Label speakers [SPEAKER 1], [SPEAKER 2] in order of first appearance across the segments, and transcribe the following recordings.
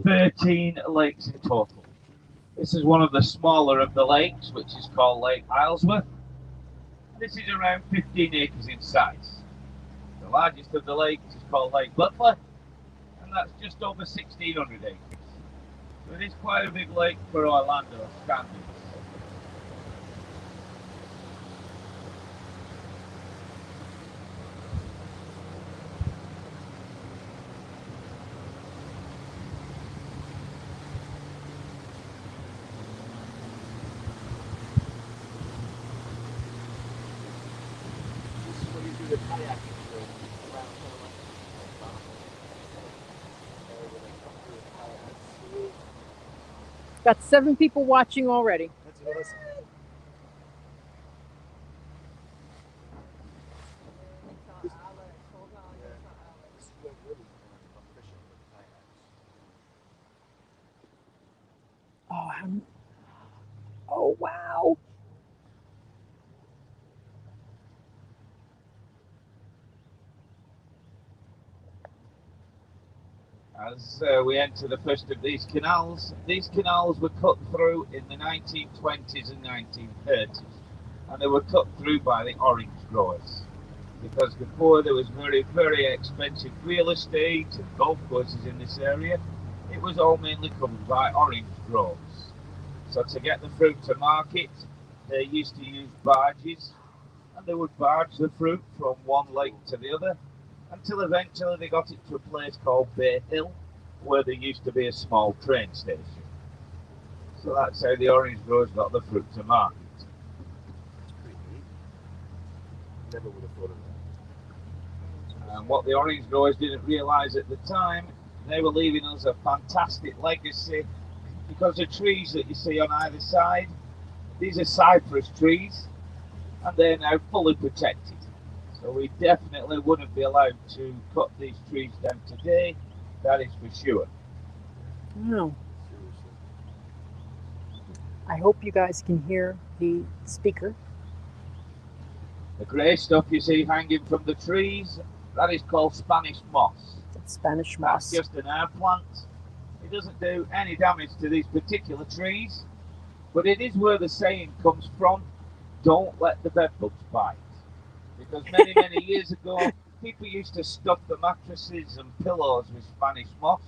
[SPEAKER 1] 13 lakes in total. This is one of the smaller of the lakes, which is called Lake Islesworth. This is around 15 acres in size. The largest of the lakes is called Lake Butler, and that's just over 1,600 acres. So it is quite a big lake for Orlando standards.
[SPEAKER 2] Got 7 people watching already. Oh, oh wow.
[SPEAKER 1] As we enter the first of these canals were cut through in the 1920s and 1930s, and they were cut through by the orange growers, because before there was very, very expensive real estate and golf courses in this area. It was all mainly covered by orange groves. So to get the fruit to market, they used to use barges, and they would barge the fruit from one lake to the other, until eventually they got it to a place called Bay Hill, where there used to be a small train station. So that's how the orange growers got the fruit to market.
[SPEAKER 3] That's pretty neat. Never would have thought of that.
[SPEAKER 1] And what the orange growers didn't realise at the time, they were leaving us a fantastic legacy, because the trees that you see on either side, these are cypress trees, and they're now fully protected. So we definitely wouldn't be allowed to cut these trees down today, that is for sure.
[SPEAKER 2] No.
[SPEAKER 3] Seriously.
[SPEAKER 2] I hope you guys can hear the speaker.
[SPEAKER 1] The grey stuff you see hanging from the trees, that is called Spanish moss.
[SPEAKER 2] That's Spanish
[SPEAKER 1] That's
[SPEAKER 2] moss.
[SPEAKER 1] just an air plant. It doesn't do any damage to these particular trees, but it is where the saying comes from, don't let the bedbugs bite. Because many, many years ago, people used to stuff the mattresses and pillows with Spanish moss,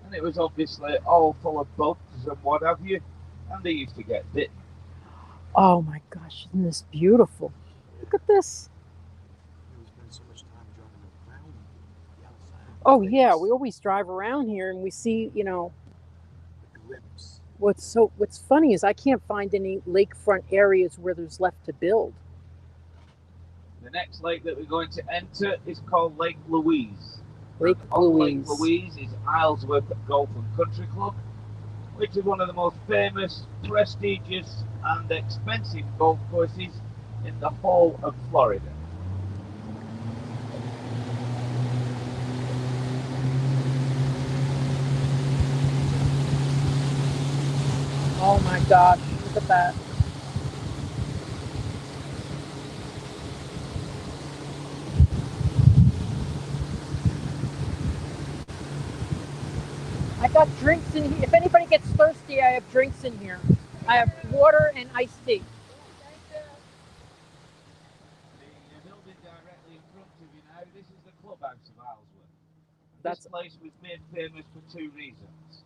[SPEAKER 1] and it was obviously all full of bugs and what have you, and they used to get bitten.
[SPEAKER 2] Oh my gosh, isn't this beautiful? Look at this.
[SPEAKER 3] We spend so much time driving around the outside.
[SPEAKER 2] Oh yeah, we always drive around here and we see,
[SPEAKER 3] A glimpse.
[SPEAKER 2] what's funny is I can't find any lakefront areas where there's left to build.
[SPEAKER 1] The next lake that we're going to enter is called Lake Louise.
[SPEAKER 2] Lake
[SPEAKER 1] On
[SPEAKER 2] Louise.
[SPEAKER 1] Lake Louise is Islesworth Golf and Country Club, which is one of the most famous, prestigious and expensive golf courses in the whole of Florida.
[SPEAKER 2] Oh my gosh, look at that. I got drinks in here. If anybody gets thirsty, I have drinks in here. I have water and iced tea.
[SPEAKER 1] The building directly in front of you now, this is the clubhouse of Islesworth.
[SPEAKER 2] That's
[SPEAKER 1] This place was made famous for two reasons.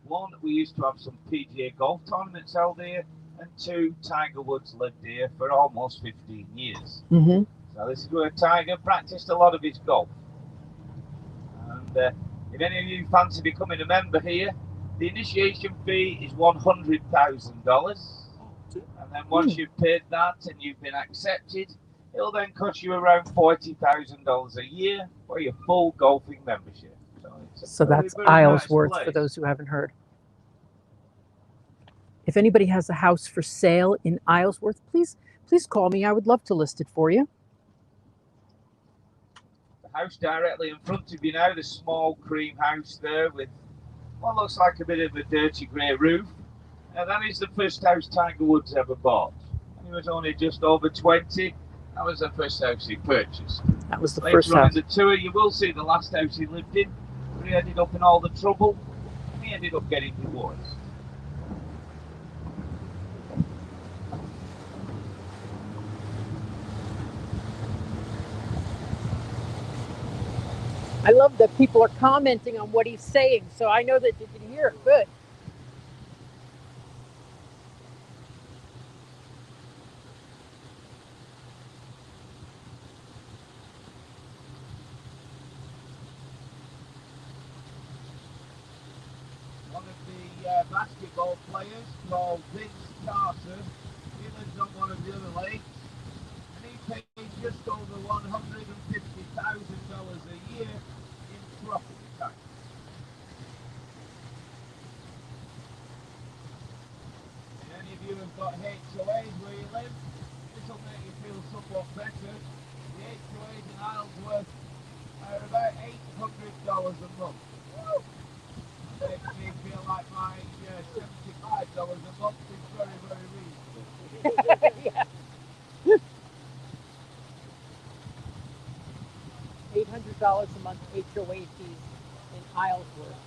[SPEAKER 1] One, we used to have some PGA golf tournaments held here, and two, Tiger Woods lived here for almost 15 years.
[SPEAKER 2] mm-hmm.
[SPEAKER 1] So this is where Tiger practiced a lot of his golf. And if any of you fancy becoming a member here, the initiation fee is $100,000. And then once you've paid that and you've been accepted, it'll then cost you around $40,000 a year for your full golfing membership.
[SPEAKER 2] So that's Islesworth for those who haven't heard. If anybody has a house for sale in Islesworth, please call me. I would love to list it for you.
[SPEAKER 1] The house directly in front of you now, the small cream house there with what looks like a bit of a dirty grey roof. That is the first house Tiger Woods ever bought. He was only just over 20. That was the first house he purchased.
[SPEAKER 2] That was the
[SPEAKER 1] Later
[SPEAKER 2] first
[SPEAKER 1] on
[SPEAKER 2] house.
[SPEAKER 1] in the tour, you will see the last house he lived in, where he ended up in all the trouble. And he ended up getting divorced.
[SPEAKER 2] I love that people are commenting on what he's saying, so I know that you can hear it good.
[SPEAKER 1] One of the basketball players called Vince Carter, he lives on one of the other lakes, and he pays just over $150,000 a year in property tax. And any of you have got HOAs where you live, this will make you feel somewhat better. The HOAs in Isleworth are about $800 a month. Woo! Makes me feel like my $75 a month is very, very reasonable.
[SPEAKER 2] Yeah. $800 a month HOA fees in Isleworth.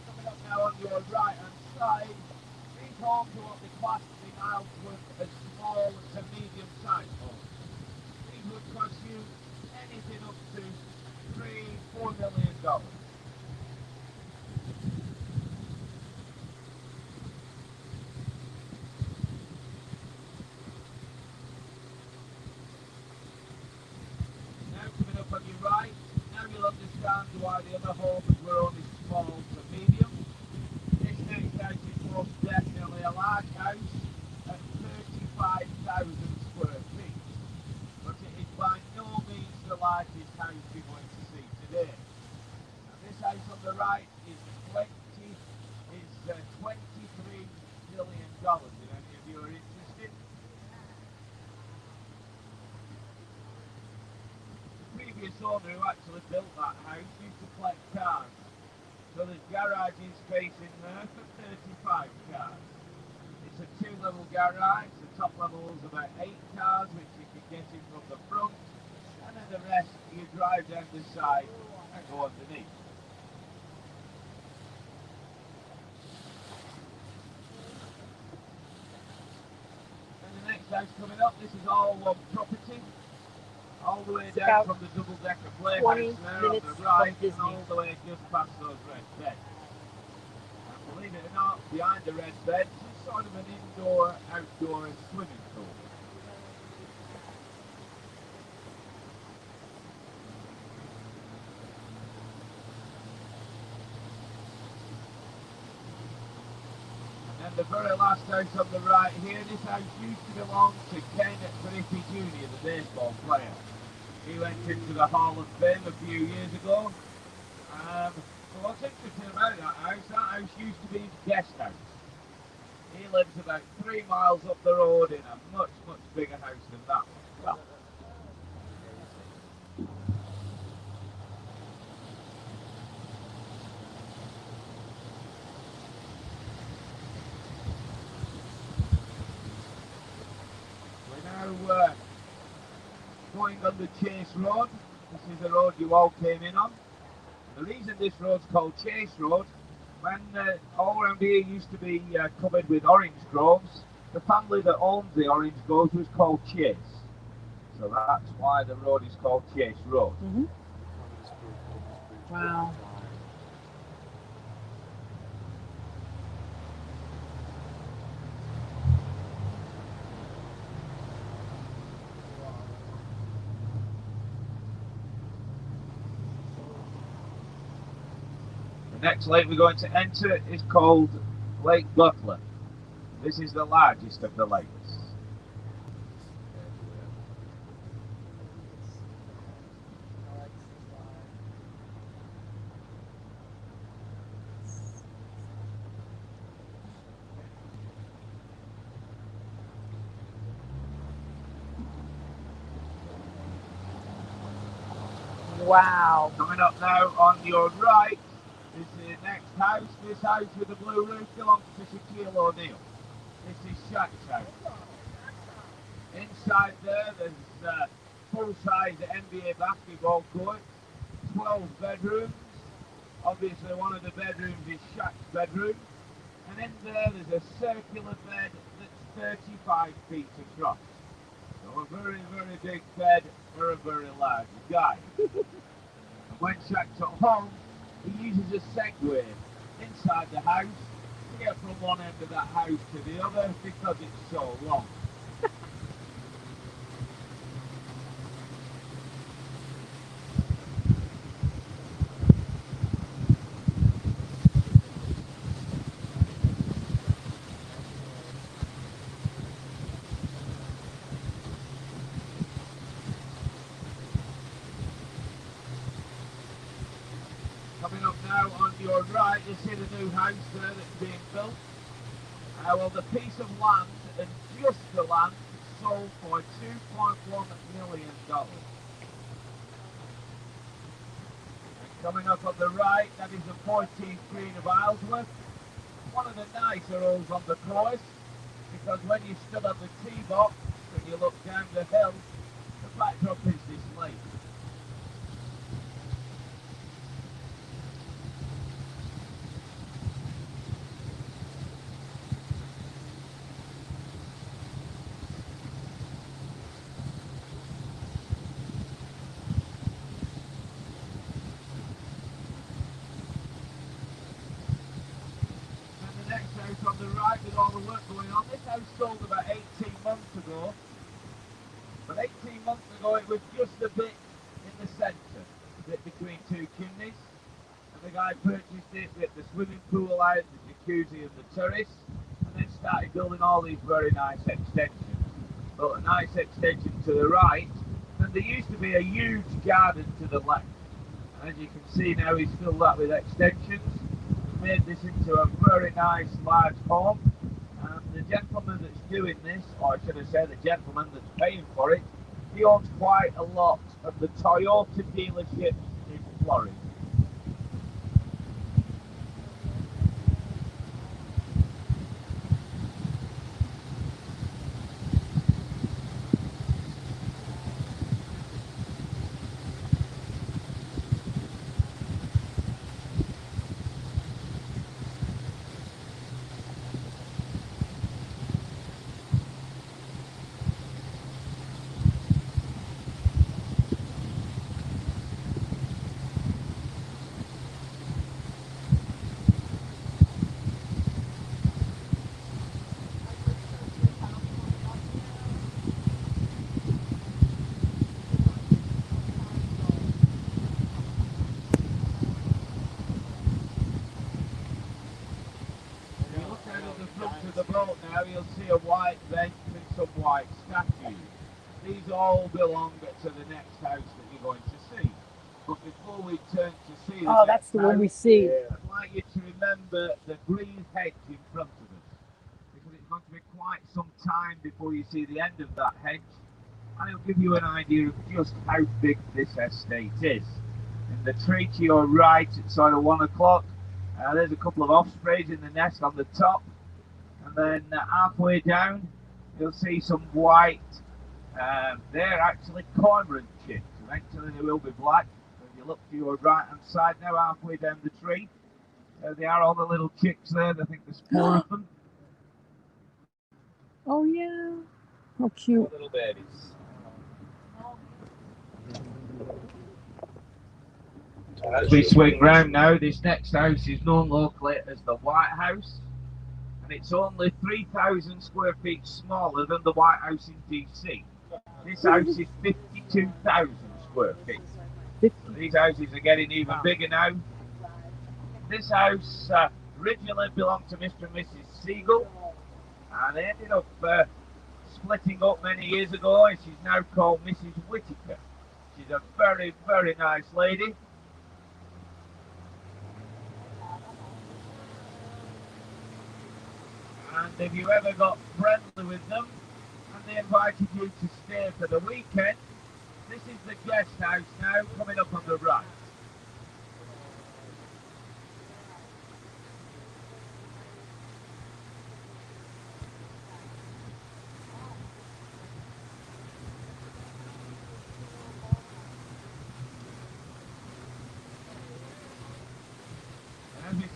[SPEAKER 1] Coming up now on your right hand side, these homes are what they class in Isleworth as small to medium sized homes. These would cost you anything up to $3-4 million. Now coming up on your right, now you'll understand why the other homes were only small to medium. This next house is most definitely a large house at 35,000 square feet. But it is by no means the largest house you're going to see today. Now this house on the right is $23 million. If any of you are interested. The previous owner who actually built that house used to collect cars. So there's garaging space in there for 35 cars. It's a two-level garage. The top level is about 8 cars, which you can get in from the front. And then the rest you drive down the side and go underneath. And the next house coming up, this is all one property. All the way
[SPEAKER 2] It's
[SPEAKER 1] down
[SPEAKER 2] about
[SPEAKER 1] from the double-decker playhouse
[SPEAKER 2] 20
[SPEAKER 1] there on
[SPEAKER 2] minutes
[SPEAKER 1] the
[SPEAKER 2] from
[SPEAKER 1] right, and
[SPEAKER 2] Disney.
[SPEAKER 1] all the way just past those red beds. And believe it or not, behind the red beds is sort of an indoor-outdoor swimming pool. And the very last house on the right here, this house used to belong to Ken Griffey Jr., the baseball player. He went into the Hall of Fame a few years ago. So what's interesting about that house used to be his guest house. He lives about 3 miles up the road in a much, much bigger house than that one. Well, we're now going on the Chase Road. This is the road you all came in on. The reason this road's called Chase Road, when all around here used to be covered with orange groves, the family that owned the orange groves was called Chase. So that's why the road is called Chase Road.
[SPEAKER 2] Mm-hmm. Wow.
[SPEAKER 1] The next lake we're going to enter is called Lake Butler. This is the largest of the lakes.
[SPEAKER 2] Wow.
[SPEAKER 1] Coming up now on your right is the next house, this house with the blue roof, belongs to Shaquille O'Neal. This is Shaq's house. Inside there's full-size NBA basketball court, 12 bedrooms. Obviously, one of the bedrooms is Shaq's bedroom. And in there's a circular bed that's 35 feet across. So a very, very big bed for a very large guy. And when Shaq's at home, he uses a Segway inside the house to get from one end of that house to the other because it's so long. Coming up now on your right, you see the new house there that's being built. Well, the piece of land and just the land sold for $2.1 million. And coming up on the right, that is the 14th green of Islesworth. One of the nicer holes on the course, because when you stood on the tee box and you look down the hill, the backdrop is this lake. On the right with all the work going on. This house sold about 18 months ago. But 18 months ago it was just a bit in the centre, a bit between two chimneys. And the guy purchased it with the swimming pool out, the jacuzzi and the terrace, and then started building all these very nice extensions. Built a nice extension to the right, and there used to be a huge garden to the left. And as you can see now, he's filled that with extensions. Made this into a very nice large home, and the gentleman that's doing this, or should I say the gentleman that's paying for it, he owns quite a lot of the Toyota dealerships in Florida. The boat now, you'll see a white bench and some white statues. These all belong to the next house that you're going to see. But before we turn to see
[SPEAKER 2] Oh, that's the one we see.
[SPEAKER 1] I'd like you to remember the green hedge in front of us, because it's going to be quite some time before you see the end of that hedge, and it'll give you an idea of just how big this estate is. In the tree to your right, at sort of 1 o'clock, there's a couple of ospreys in the nest on the top. And then halfway down, you'll see some white. They're actually cormorant chicks. Eventually they will be black. If you look to your right hand side now, halfway down the tree, they are all the little chicks there. I think there's 4 of them.
[SPEAKER 2] Oh yeah, how cute.
[SPEAKER 1] 4 little babies. As we swing round now, this next house is known locally as the White House. It's only 3,000 square feet smaller than the White House in DC. This house is 52,000 square feet. So these houses are getting even bigger now. This house originally belonged to Mr. and Mrs. Siegel, and they ended up splitting up many years ago, and she's now called Mrs. Whitaker. She's a very, very nice lady. And if you ever got friendly with them and they invited you to stay for the weekend, this is the guest house now, coming up on the right.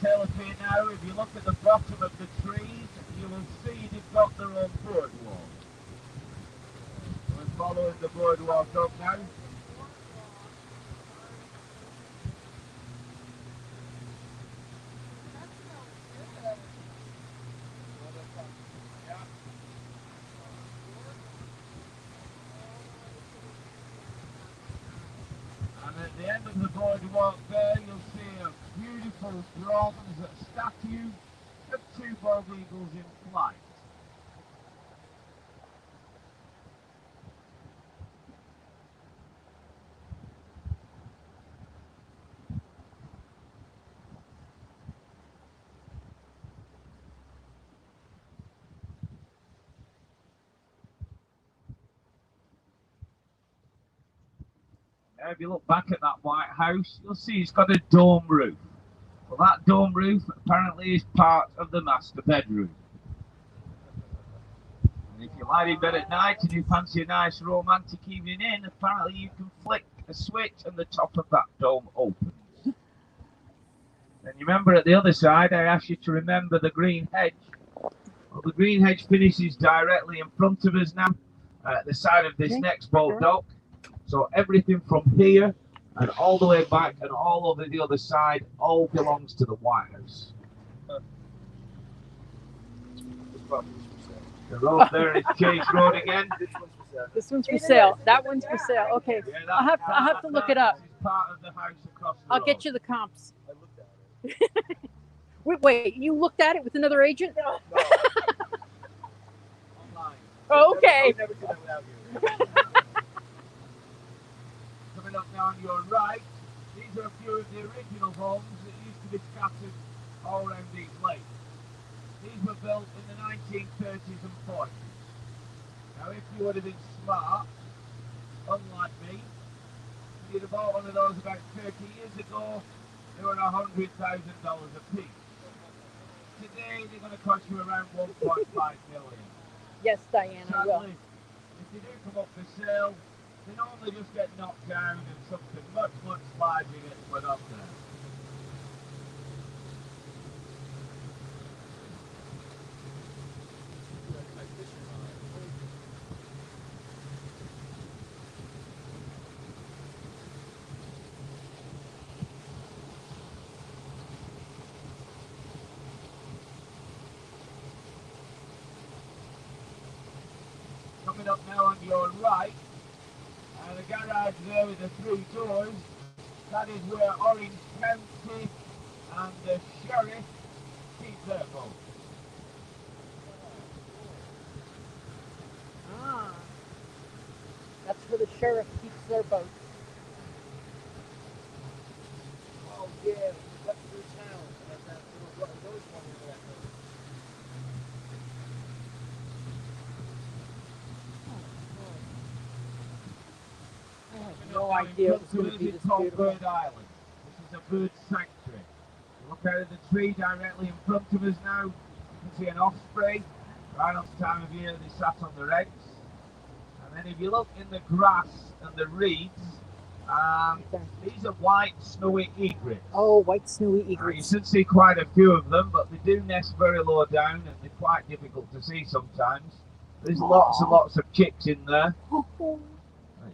[SPEAKER 1] tail up here now. If you look at the bottom of the trees, you will see they've got their own boardwalk. We're following the boardwalk up now. And at the end of the boardwalk there, you'll see a beautiful bronze statue of two bald eagles in flight. Now, if you look back at that White House, you'll see it's got a dome roof. Well, that dome roof apparently is part of the master bedroom. And if you lie in bed at night and you fancy a nice romantic evening in, apparently you can flick a switch and the top of that dome opens. And you remember at the other side, I asked you to remember the green hedge. Well, the green hedge finishes directly in front of us now, at the side of this next boat dock. So everything from here and all the way back and all over the other side all belongs to the White House. The road there is Chase Road again.
[SPEAKER 2] This one's for sale. That one's for sale. Okay.
[SPEAKER 1] Yeah,
[SPEAKER 2] I'll have to look it up.
[SPEAKER 1] This is part of the house across the
[SPEAKER 2] I'll
[SPEAKER 1] road.
[SPEAKER 2] get you the comps.
[SPEAKER 3] I looked at it.
[SPEAKER 2] Wait, you looked at it with another agent?
[SPEAKER 3] No. Online.
[SPEAKER 2] Oh, okay.
[SPEAKER 3] I would never do that without you.
[SPEAKER 1] Coming up now on your right, these are a few of the original homes that used to be scattered all around these lakes. These were built in the 1930s and 40s. Now, if you would have been smart, unlike me, you'd have bought one of those about 30 years ago. They were $100,000 a piece. Today, they're going to cost you around $1.5 million.
[SPEAKER 2] Yes, Diana, I will.
[SPEAKER 1] Sadly, if they do come up for sale, they normally just get knocked down and something much, much larger gets put up there. Coming up now on your right, and the garage there with the 3 doors, that is where Orange County and the sheriff keep their boat.
[SPEAKER 2] Ah, that's where the sheriff keeps their boats.
[SPEAKER 3] Oh, yeah. We cut through town. And that little rose one over that road.
[SPEAKER 2] I have no idea it was going to be this
[SPEAKER 1] called
[SPEAKER 2] beautiful.
[SPEAKER 1] Bird Island. This is a bird sanctuary. You look out of the tree directly in front of us now, you can see an osprey. Right on the time of year they sat on their eggs. And then if you look in the grass and the reeds, these are white snowy egrets.
[SPEAKER 2] Oh, white snowy
[SPEAKER 1] You
[SPEAKER 2] egrets.
[SPEAKER 1] should see quite a few of them, but they do nest very low down and they're quite difficult to see sometimes. There's lots and lots of chicks in there.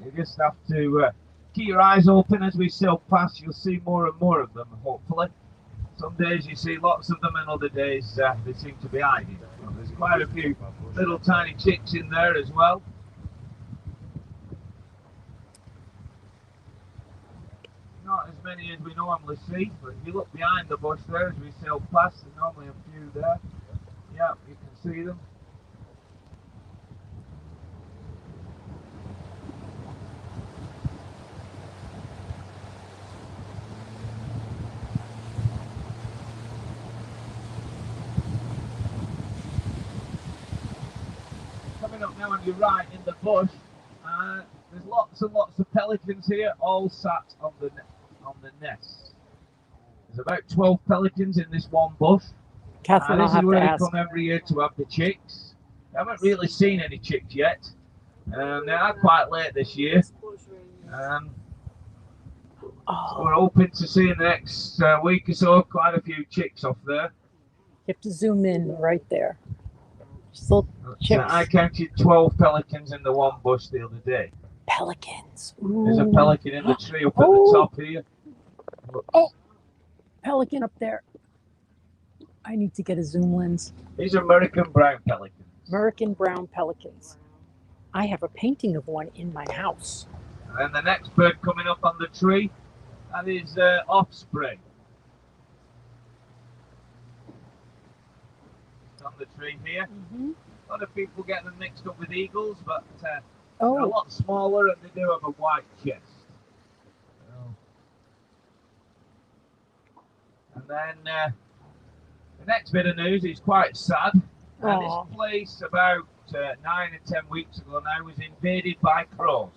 [SPEAKER 1] You just have to keep your eyes open as we sail past. You'll see more and more of them, hopefully. Some days you see lots of them, and other days they seem to be hiding. Well, there's quite a few little tiny chicks in there as well. Not as many as we normally see, but if you look behind the bush there as we sail past, there's normally a few there. Yeah, you can see them. Coming up now on your right in the bush, there's lots and lots of pelicans here, all sat on the nest. There's about 12 pelicans in this one bush.
[SPEAKER 2] Catherine, I'll
[SPEAKER 1] This is
[SPEAKER 2] have to
[SPEAKER 1] where they
[SPEAKER 2] ask.
[SPEAKER 1] come every year to have the chicks. I haven't really seen any chicks yet. They are quite late this year. So we're hoping to see in the next week or so quite a few chicks off there.
[SPEAKER 2] You have to zoom in right there. Just little chicks.
[SPEAKER 1] I counted 12 pelicans in the one bush the other day.
[SPEAKER 2] Pelicans.
[SPEAKER 1] There's a
[SPEAKER 2] Ooh.
[SPEAKER 1] pelican in the tree up at the top here.
[SPEAKER 2] Oh, pelican up there. I need to get a zoom lens.
[SPEAKER 1] These are American brown pelicans.
[SPEAKER 2] American brown pelicans. I have a painting of one in my house.
[SPEAKER 1] And then the next bird coming up on the tree, that is Osprey. It's on the tree here.
[SPEAKER 2] Mm-hmm.
[SPEAKER 1] A lot of people get them mixed up with eagles, but they're a
[SPEAKER 2] Oh,
[SPEAKER 1] lot smaller and they do have a white chest. And then the next bit of news is quite sad.
[SPEAKER 2] Aw.
[SPEAKER 1] This place about 9 or 10 weeks ago now was invaded by crows.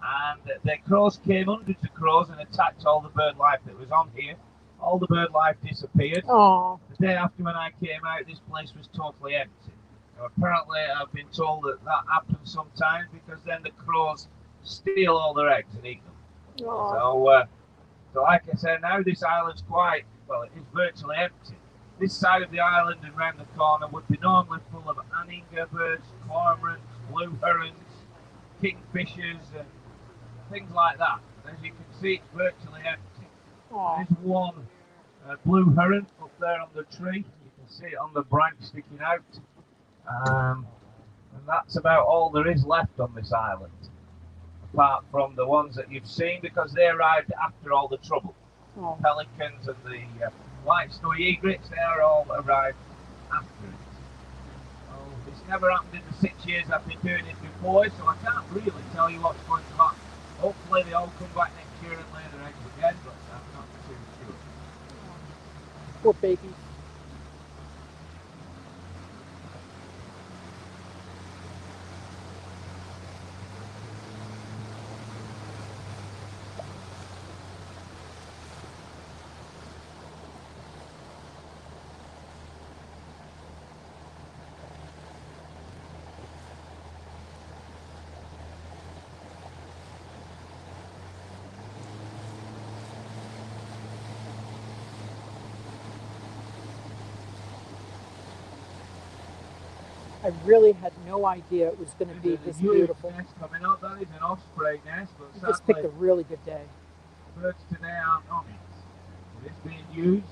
[SPEAKER 1] And the crows came, hundreds of crows, and attacked all the bird life that was on here. All the bird life disappeared.
[SPEAKER 2] oh,
[SPEAKER 1] The day after when I came out, this place was totally empty. Now, apparently, I've been told that happens sometimes because then the crows steal all their eggs and eat them.
[SPEAKER 2] oh.
[SPEAKER 1] So like I said, now this island's quite, well, it is virtually empty. This side of the island and round the corner would be normally full of anhinga birds, cormorants, blue herons, kingfishers, and things like that. As you can see, it's virtually empty.
[SPEAKER 2] Aw.
[SPEAKER 1] There's one blue heron up there on the tree. You can see it on the branch sticking out. And that's about all there is left on this island, apart from the ones that you've seen, because they arrived after all the trouble.
[SPEAKER 2] Oh.
[SPEAKER 1] Pelicans and the white snowy egrets, they are all arrived after it. So it's never happened in the 6 years I've been doing it before, so I can't really tell you what's going to happen. Hopefully they all come back next year and lay their eggs again, but I'm not too sure.
[SPEAKER 2] Poor babies. I really had no idea it was going to be
[SPEAKER 1] There's a
[SPEAKER 2] this
[SPEAKER 1] huge
[SPEAKER 2] beautiful.
[SPEAKER 1] nest coming up. That is an osprey nest, but
[SPEAKER 2] You just picked
[SPEAKER 1] sadly,
[SPEAKER 2] a really good day.
[SPEAKER 1] birds today aren't on it. So it's being used.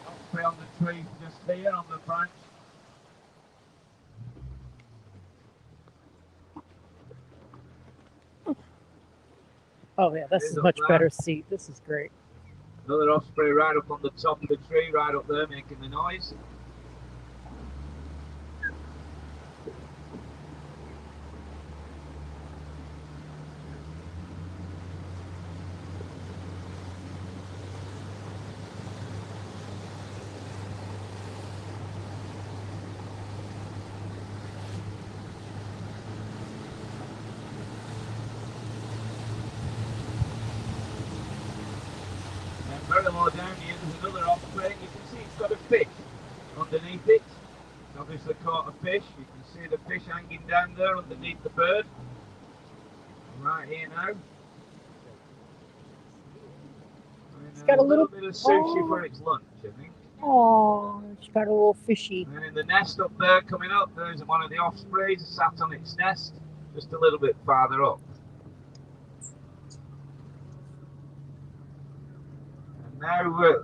[SPEAKER 1] Osprey on the tree just here on the branch.
[SPEAKER 2] Oh yeah, this
[SPEAKER 1] There's
[SPEAKER 2] is
[SPEAKER 1] a
[SPEAKER 2] much
[SPEAKER 1] flag.
[SPEAKER 2] better seat. This is great.
[SPEAKER 1] Another osprey right up on the top of the tree, right up there, making the noise. And very low down here, there's another osprey. You can see it's got a fish underneath it. It's obviously caught a fish. You can see the fish hanging down there underneath the bird. Right here now.
[SPEAKER 2] It's got a little-
[SPEAKER 1] bit of sushi
[SPEAKER 2] oh.
[SPEAKER 1] for its lunch, I think.
[SPEAKER 2] Oh, it's got a little fishy.
[SPEAKER 1] And then in the nest up there coming up, there's one of the ospreys sat on its nest, just a little bit farther up. And now,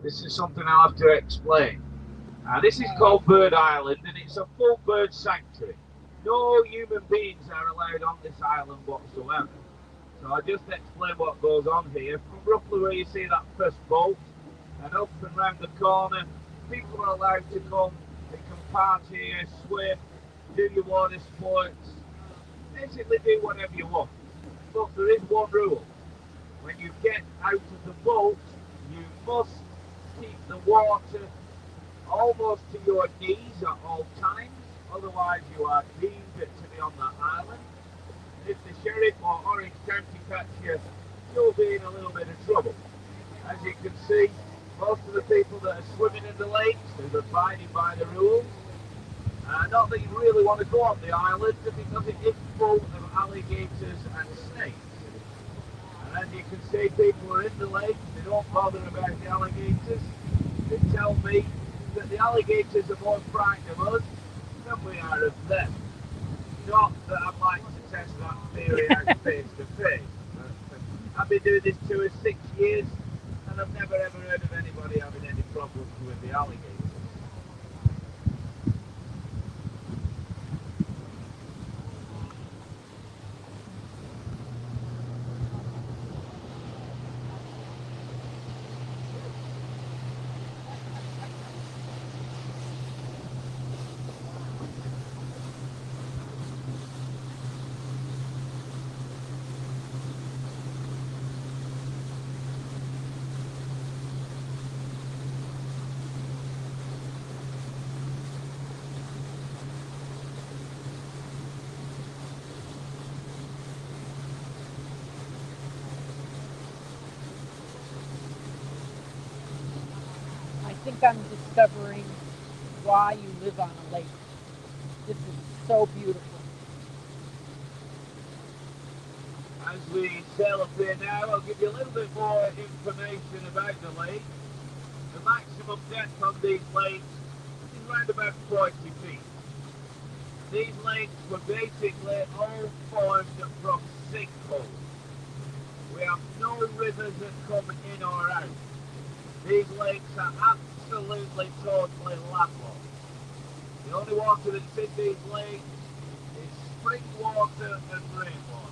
[SPEAKER 1] this is something I'll have to explain. This is called Bird Island, and it's a full bird sanctuary. No human beings are allowed on this island whatsoever. So I'll just explain what goes on here. From roughly where you see that first boat, and up and round the corner, people are allowed to come. They can party here, swim, do your water sports, basically do whatever you want. But there is one rule. When you get out of the boat, you must keep the water almost to your knees at all times. Otherwise, you are deemed to be on the island. If the sheriff or Orange County catch you, you'll be in a little bit of trouble. As you can see, most of the people that are swimming in the lakes are abiding by the rules. Not that you really want to go on the island because it is full of alligators and snakes. And as you can see, people are in the lake, they don't bother about the alligators. They tell me that the alligators are more frightened of us than we are of them. Not that I'd like to test that theory out face to face. I've been doing this tour 6 years and I've never ever heard of anybody having any problems with the alligators.
[SPEAKER 2] I think I'm discovering why you live on a lake. This is so beautiful.
[SPEAKER 1] As we sail up here now, I'll give you a little bit more information about the lake. The maximum depth on these lakes is around about 40 feet. These lakes were basically all formed from sinkholes. We have no rivers that come in or out. These lakes are absolutely, totally landlocked. The only water that's in these lakes is spring water and rainwater.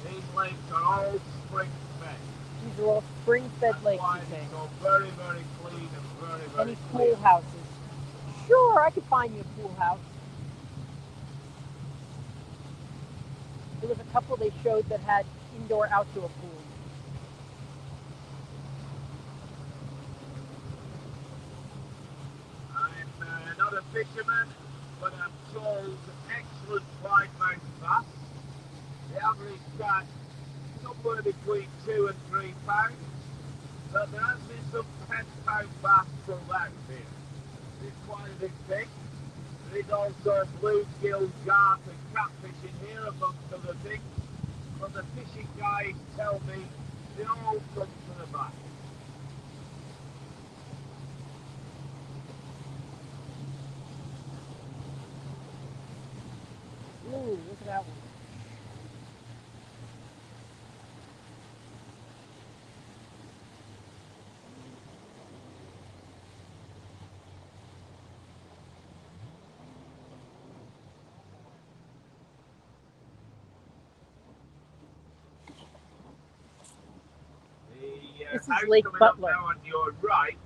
[SPEAKER 1] These lakes are all spring fed.
[SPEAKER 2] These are all spring-fed
[SPEAKER 1] That's
[SPEAKER 2] lakes,
[SPEAKER 1] why
[SPEAKER 2] you
[SPEAKER 1] they're
[SPEAKER 2] say.
[SPEAKER 1] so very, very clean and very, very
[SPEAKER 2] Any
[SPEAKER 1] clear.
[SPEAKER 2] pool houses? Sure, I could find you a pool house. There was a couple they showed that had indoor-outdoor pools.
[SPEAKER 1] I'm not a fisherman, but I'm told excellent wide-mouthed bass. The average catch somewhere between 2 and 3 pounds, but there has been some 10-pound bass pulled out here. It's quite a big fish. There is also bluegill, garp and catfish in here, amongst other things. But the fishing guys tell me they all come to the back.
[SPEAKER 2] Ooh, look at that one. This is
[SPEAKER 1] House
[SPEAKER 2] Lake
[SPEAKER 1] coming
[SPEAKER 2] Butler.
[SPEAKER 1] up now on your right.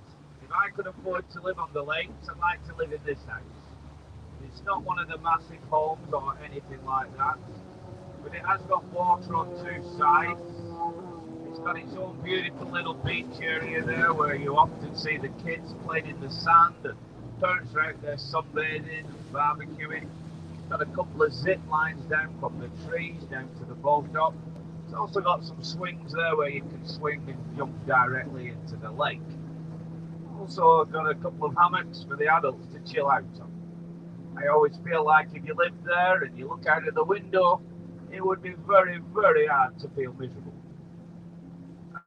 [SPEAKER 1] If I could afford to live on the lakes, I'd like to live in this house. It's not one of the massive homes or anything like that, but it has got water on 2 sides. It's got its own beautiful little beach area there where you often see the kids playing in the sand and parents are out there sunbathing and barbecuing. It's got a couple of zip lines down from the trees down to the boat dock. It's also got some swings there where you can swing and jump directly into the lake. Also got a couple of hammocks for the adults to chill out on. I always feel like if you live there and you look out of the window, it would be very, very hard to feel miserable.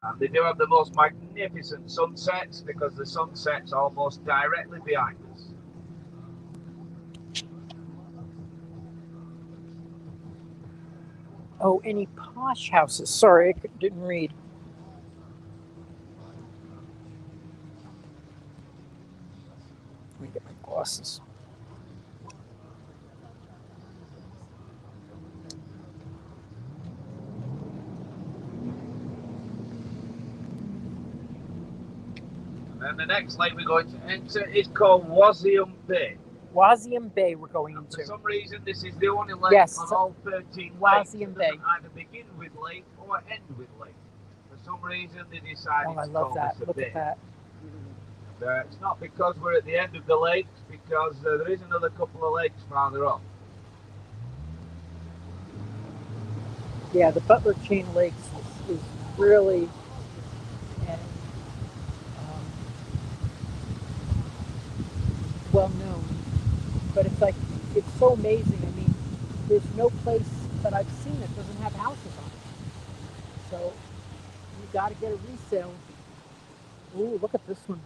[SPEAKER 1] And they do have the most magnificent sunsets because the sunset's almost directly behind us.
[SPEAKER 2] Oh, any posh houses? Sorry, I didn't read. Let me get my glasses.
[SPEAKER 1] And the next lake we're going to enter is called Waziem Bay.
[SPEAKER 2] Waziem Bay we're going
[SPEAKER 1] And for
[SPEAKER 2] into.
[SPEAKER 1] some reason, this is the only lake
[SPEAKER 2] Yes,
[SPEAKER 1] on
[SPEAKER 2] so-
[SPEAKER 1] all 13 lakes
[SPEAKER 2] Waziem
[SPEAKER 1] that
[SPEAKER 2] Bay.
[SPEAKER 1] doesn't either begin with lake or end with lake. For some reason, they decided
[SPEAKER 2] Oh, I
[SPEAKER 1] to
[SPEAKER 2] love
[SPEAKER 1] call
[SPEAKER 2] that.
[SPEAKER 1] this a
[SPEAKER 2] Look
[SPEAKER 1] bay.
[SPEAKER 2] at that.
[SPEAKER 1] It's not because we're at the end of the lake, because there is another couple of lakes farther on.
[SPEAKER 2] Yeah, the Butler Chain Lakes is really well known. but it's like, it's so amazing. I mean, there's no place that I've seen that doesn't have houses on it. So you got to get a resale. Ooh, look at this one.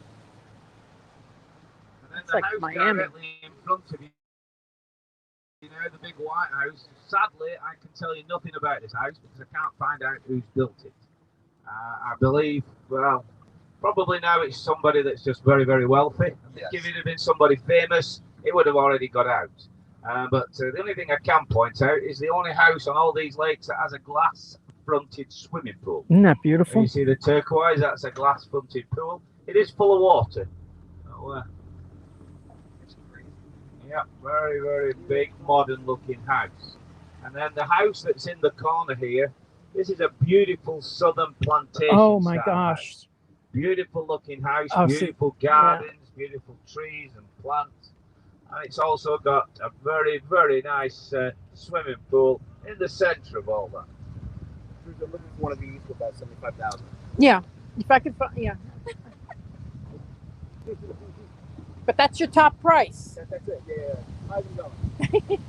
[SPEAKER 1] And then
[SPEAKER 2] It's
[SPEAKER 1] the
[SPEAKER 2] like
[SPEAKER 1] house
[SPEAKER 2] Miami.
[SPEAKER 1] directly in front of you know, the big White House. Sadly, I can tell you nothing about this house because I can't find out who's built it. I believe, well, probably now it's somebody that's just very, very wealthy.
[SPEAKER 3] Yes.
[SPEAKER 1] If it had been somebody famous, it would have already got out. But the only thing I can point out is the only house on all these lakes that has a glass-fronted swimming pool.
[SPEAKER 2] Isn't that
[SPEAKER 1] And
[SPEAKER 2] beautiful?
[SPEAKER 1] you see the turquoise, that's a glass-fronted pool. It is full of water. So,
[SPEAKER 3] It's crazy.
[SPEAKER 1] yeah, very, very big, modern-looking house. And then the house that's in the corner here, this is a beautiful southern plantation.
[SPEAKER 2] Oh my
[SPEAKER 1] style
[SPEAKER 2] gosh.
[SPEAKER 1] house. Beautiful looking house,
[SPEAKER 2] Oh, see,
[SPEAKER 1] beautiful gardens, beautiful trees and plants. And it's also got a very, very nice swimming pool in the centre of all that.
[SPEAKER 3] We're looking for one of these for about 75,000.
[SPEAKER 2] Yeah, if I could find, yeah. But that's your top price.
[SPEAKER 3] That's it. Yeah. How's it going?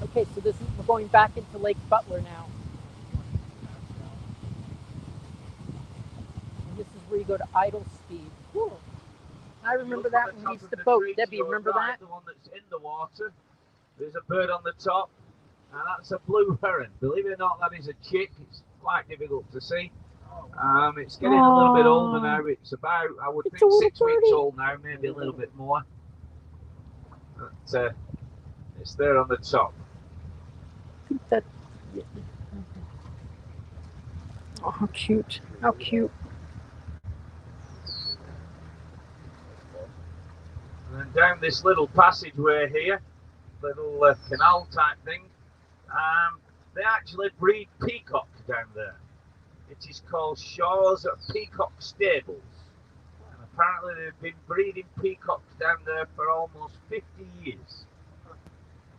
[SPEAKER 2] Okay, so this is, we're going back into Lake Butler now. And this is where you go to Idle Speed. Whew. I remember
[SPEAKER 1] Look at
[SPEAKER 2] that
[SPEAKER 1] the
[SPEAKER 2] when we
[SPEAKER 1] top
[SPEAKER 2] used
[SPEAKER 1] of
[SPEAKER 2] to
[SPEAKER 1] the
[SPEAKER 2] boat.
[SPEAKER 1] tree to
[SPEAKER 2] Debbie,
[SPEAKER 1] your
[SPEAKER 2] remember
[SPEAKER 1] right,
[SPEAKER 2] that?
[SPEAKER 1] The one that's in the water. There's a bird on the top, and that's a blue heron. Believe it or not, that is a chick. It's quite difficult to see. It's getting a little bit older now. It's about, I would
[SPEAKER 2] It's a
[SPEAKER 1] think,
[SPEAKER 2] little
[SPEAKER 1] 6 weeks
[SPEAKER 2] birdie.
[SPEAKER 1] old now, maybe a little bit more. But it's there on the top.
[SPEAKER 2] I think that. Yeah. Oh, how cute! How cute!
[SPEAKER 1] And then down this little passageway here, little canal type thing, they actually breed peacock down there. It is called Shaw's Peacock Stables. And apparently they've been breeding peacocks down there for almost 50 years.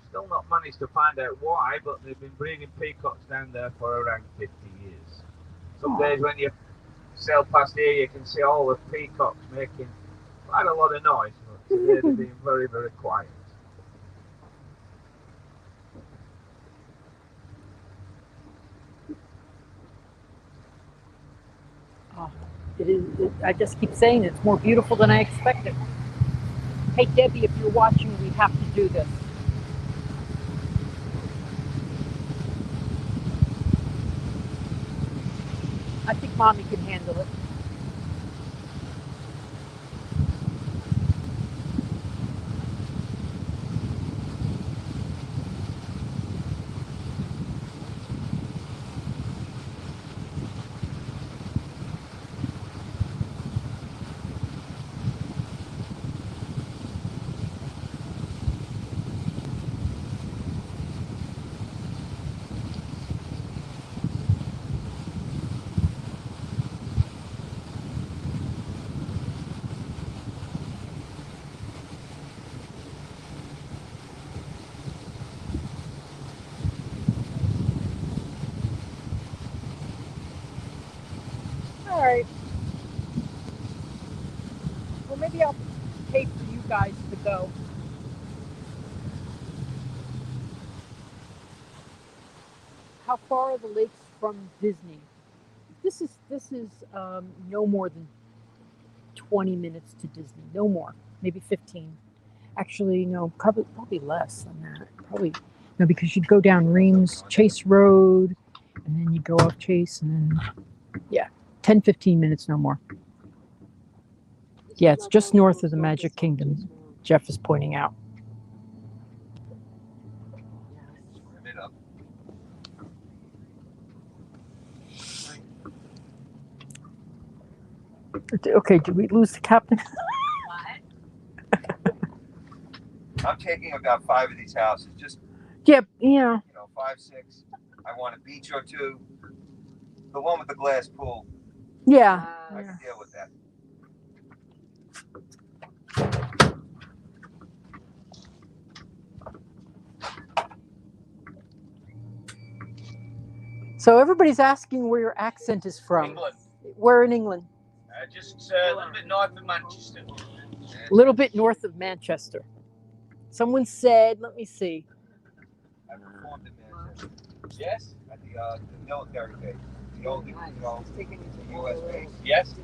[SPEAKER 1] Still not managed to find out why, but they've been breeding peacocks down there for around 50 years. Some days when you sail past here, you can see all the peacocks making quite a lot of noise, but today they're being very, very quiet.
[SPEAKER 2] Oh, it is. I just keep saying it's more beautiful than I expected. Hey Debbie, if you're watching, we have to do this. I think Mommy can handle it. All right. Well, maybe I'll pay for you guys to go. How far are the lakes from Disney? This is no more than 20 minutes to Disney. No more. Maybe 15. Actually, no, probably less than that. Probably no, because you'd go down Reams Chase Road, and then you go off Chase, and then 10, 15 minutes, no more. Yeah, it's just north of the Magic Kingdom. Jeff is pointing out. Okay, did we lose the captain?
[SPEAKER 3] I'm taking about 5 of these houses, just
[SPEAKER 2] Yeah.
[SPEAKER 3] 5, 6. I want a beach or 2. The one with the glass pool,
[SPEAKER 2] Yeah.
[SPEAKER 3] I can deal with that.
[SPEAKER 2] So everybody's asking where your accent is from.
[SPEAKER 1] England.
[SPEAKER 2] Where in England?
[SPEAKER 1] Just a little bit north of Manchester.
[SPEAKER 2] A little bit north of Manchester. Someone said, let me see.
[SPEAKER 3] I performed in Manchester
[SPEAKER 1] Yes?
[SPEAKER 3] at the military base. The old, you know, the U.S. base.
[SPEAKER 1] Yes?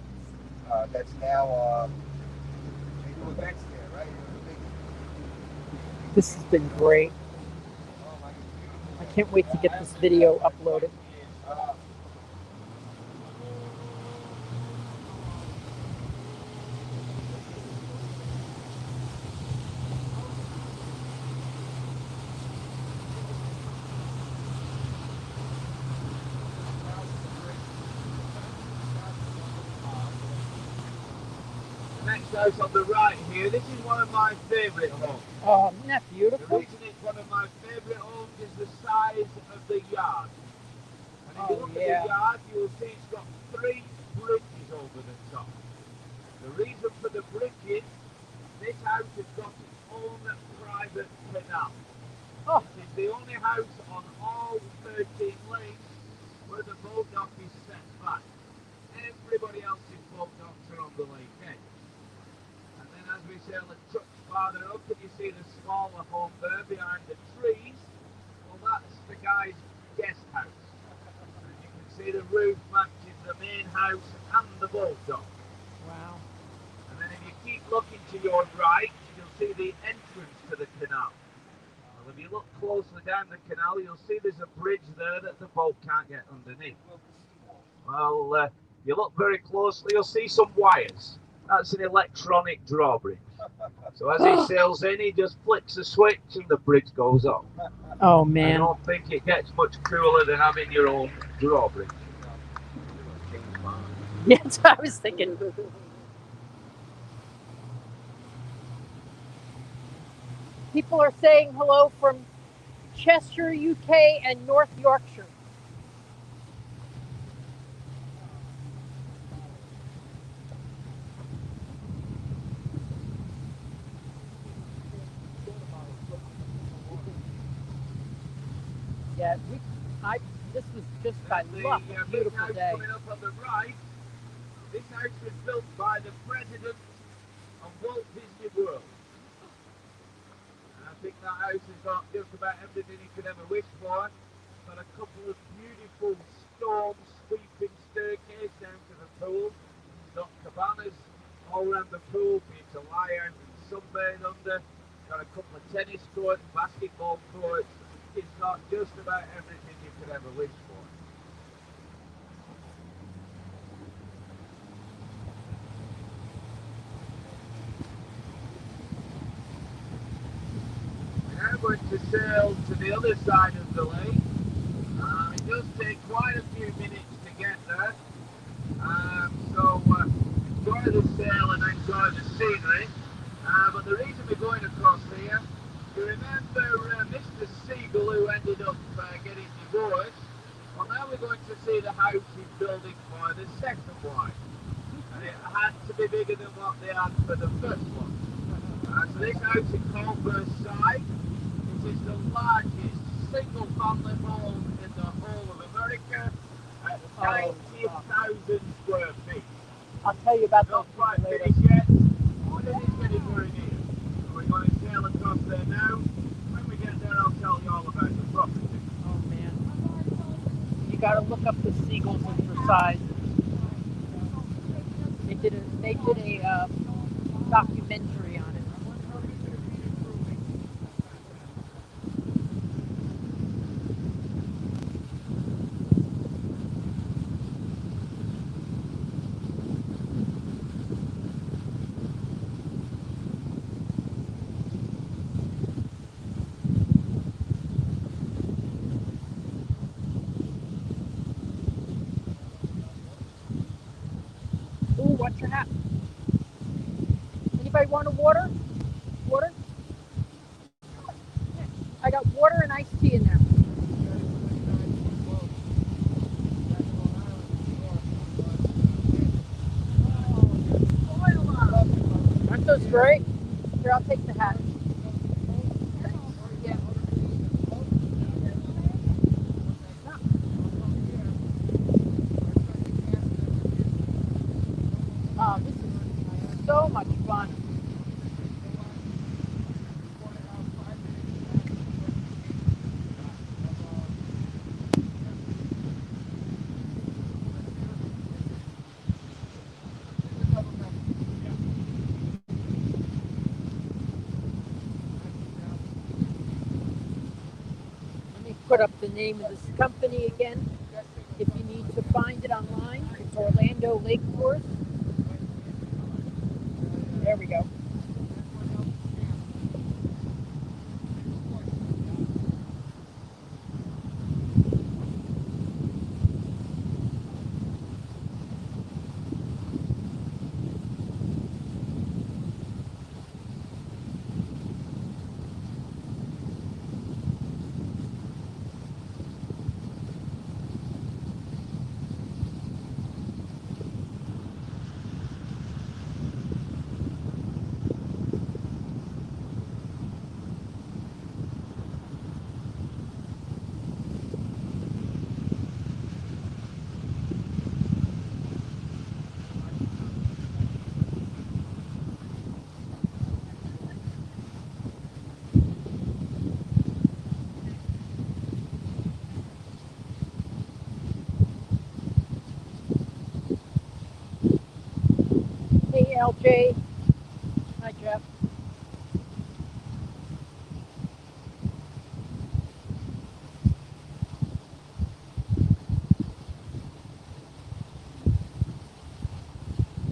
[SPEAKER 3] That's now, they do events there, right?
[SPEAKER 2] This has been great. I can't wait to get this video uploaded.
[SPEAKER 1] Next house on the right here, this is one of my favourite homes.
[SPEAKER 2] Oh, isn't that
[SPEAKER 1] The
[SPEAKER 2] beautiful?
[SPEAKER 1] reason it's one of my favourite homes is the size of the yard. And if you
[SPEAKER 2] Oh,
[SPEAKER 1] look
[SPEAKER 2] yeah.
[SPEAKER 1] at the yard, you'll see it's got 3 bridges over the top. The reason for the bridges, this house has got its own private canal.
[SPEAKER 2] Oh.
[SPEAKER 1] This is the only house on all 13 lanes where the boat dock is set back. Everybody else's boat docks are on the lake edge. And then as we sail a touch farther up, and you see the smaller home there behind the trees, well, that's the guy's guest house. And you can see the roof matches the main house and the boat dock.
[SPEAKER 2] Wow.
[SPEAKER 1] And then if you keep looking to your right, you'll see the entrance to the canal. Well, if you look closely down the canal, you'll see there's a bridge there that the boat can't get underneath. Well, you look very closely, you'll see some wires. That's an electronic drawbridge. So as he sails in, he just flicks a switch and the bridge goes up.
[SPEAKER 2] Oh,
[SPEAKER 1] I
[SPEAKER 2] man.
[SPEAKER 1] don't think it gets much cooler than having your own drawbridge.
[SPEAKER 2] Yeah, that's what I was thinking. People are saying hello from Cheshire, UK, and North Yorkshire. Yeah, this was just by luck, a
[SPEAKER 1] big
[SPEAKER 2] beautiful
[SPEAKER 1] house
[SPEAKER 2] day.
[SPEAKER 1] coming up on the right, this house was built by the president of Walt Disney World. And I think that house has got just about everything you could ever wish for. Got a couple of beautiful storm sweeping staircase down to the pool. Got cabanas all around the pool for you to lie out and sunbathe under. Got a couple of tennis courts, basketball courts. It's got just about everything you could ever wish for. We're now going to sail to the other side of the lake. It does take quite a few minutes to get there. So enjoy the sail and enjoy the scenery. But the reason we're going across here, you remember Mr. Siegel who ended up getting divorced? Well, now we're going to see the house he's building for the second wife. And it had to be bigger than what they had for the first one. So this house is called Versailles. It is the largest single-family home in the whole of America at 90,000 square feet.
[SPEAKER 2] I'll tell you about
[SPEAKER 1] Not
[SPEAKER 2] those
[SPEAKER 1] quite
[SPEAKER 2] people later.
[SPEAKER 1] finished yet, but it is getting very near. So we're going to sail across there now. When we get there, I'll tell you all about the property.
[SPEAKER 2] Oh, man. You got to look up the seagulls in Versailles. They did a documentary on it. Ooh, what's your hat? Anybody want a water? Water? I got water and iced tea in there. Aren't those great? Here, I'll take the hat. Yeah. so much fun. Let me put up the name of this company again. If you need to find it online, it's Orlando Lake Forest. There we go. Hey, LJ. Hi, Jeff.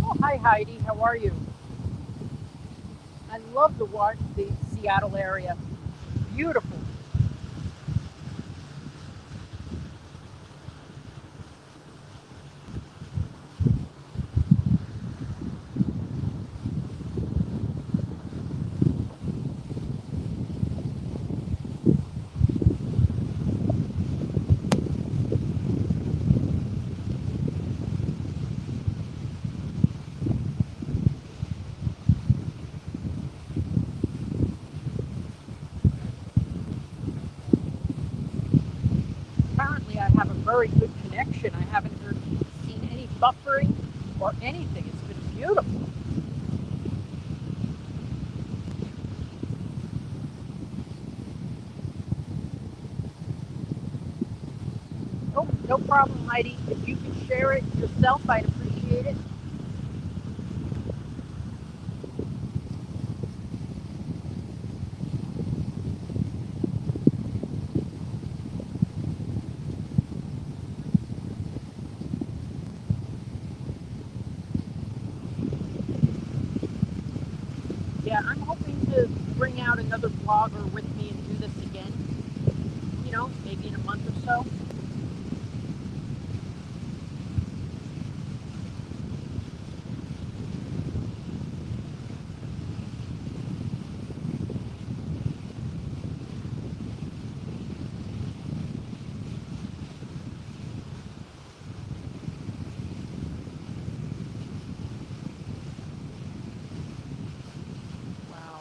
[SPEAKER 2] Oh, hi, Heidi. How are you? I love the Seattle area. Beautiful. Apparently, I have a very good connection. I haven't seen any buffering or anything. It's been beautiful. Oh, no problem, Heidi. If you can share it yourself, I'd appreciate it. Yeah, I'm hoping to bring out another vlogger with me and do this again. You know, maybe in a month or so. Wow.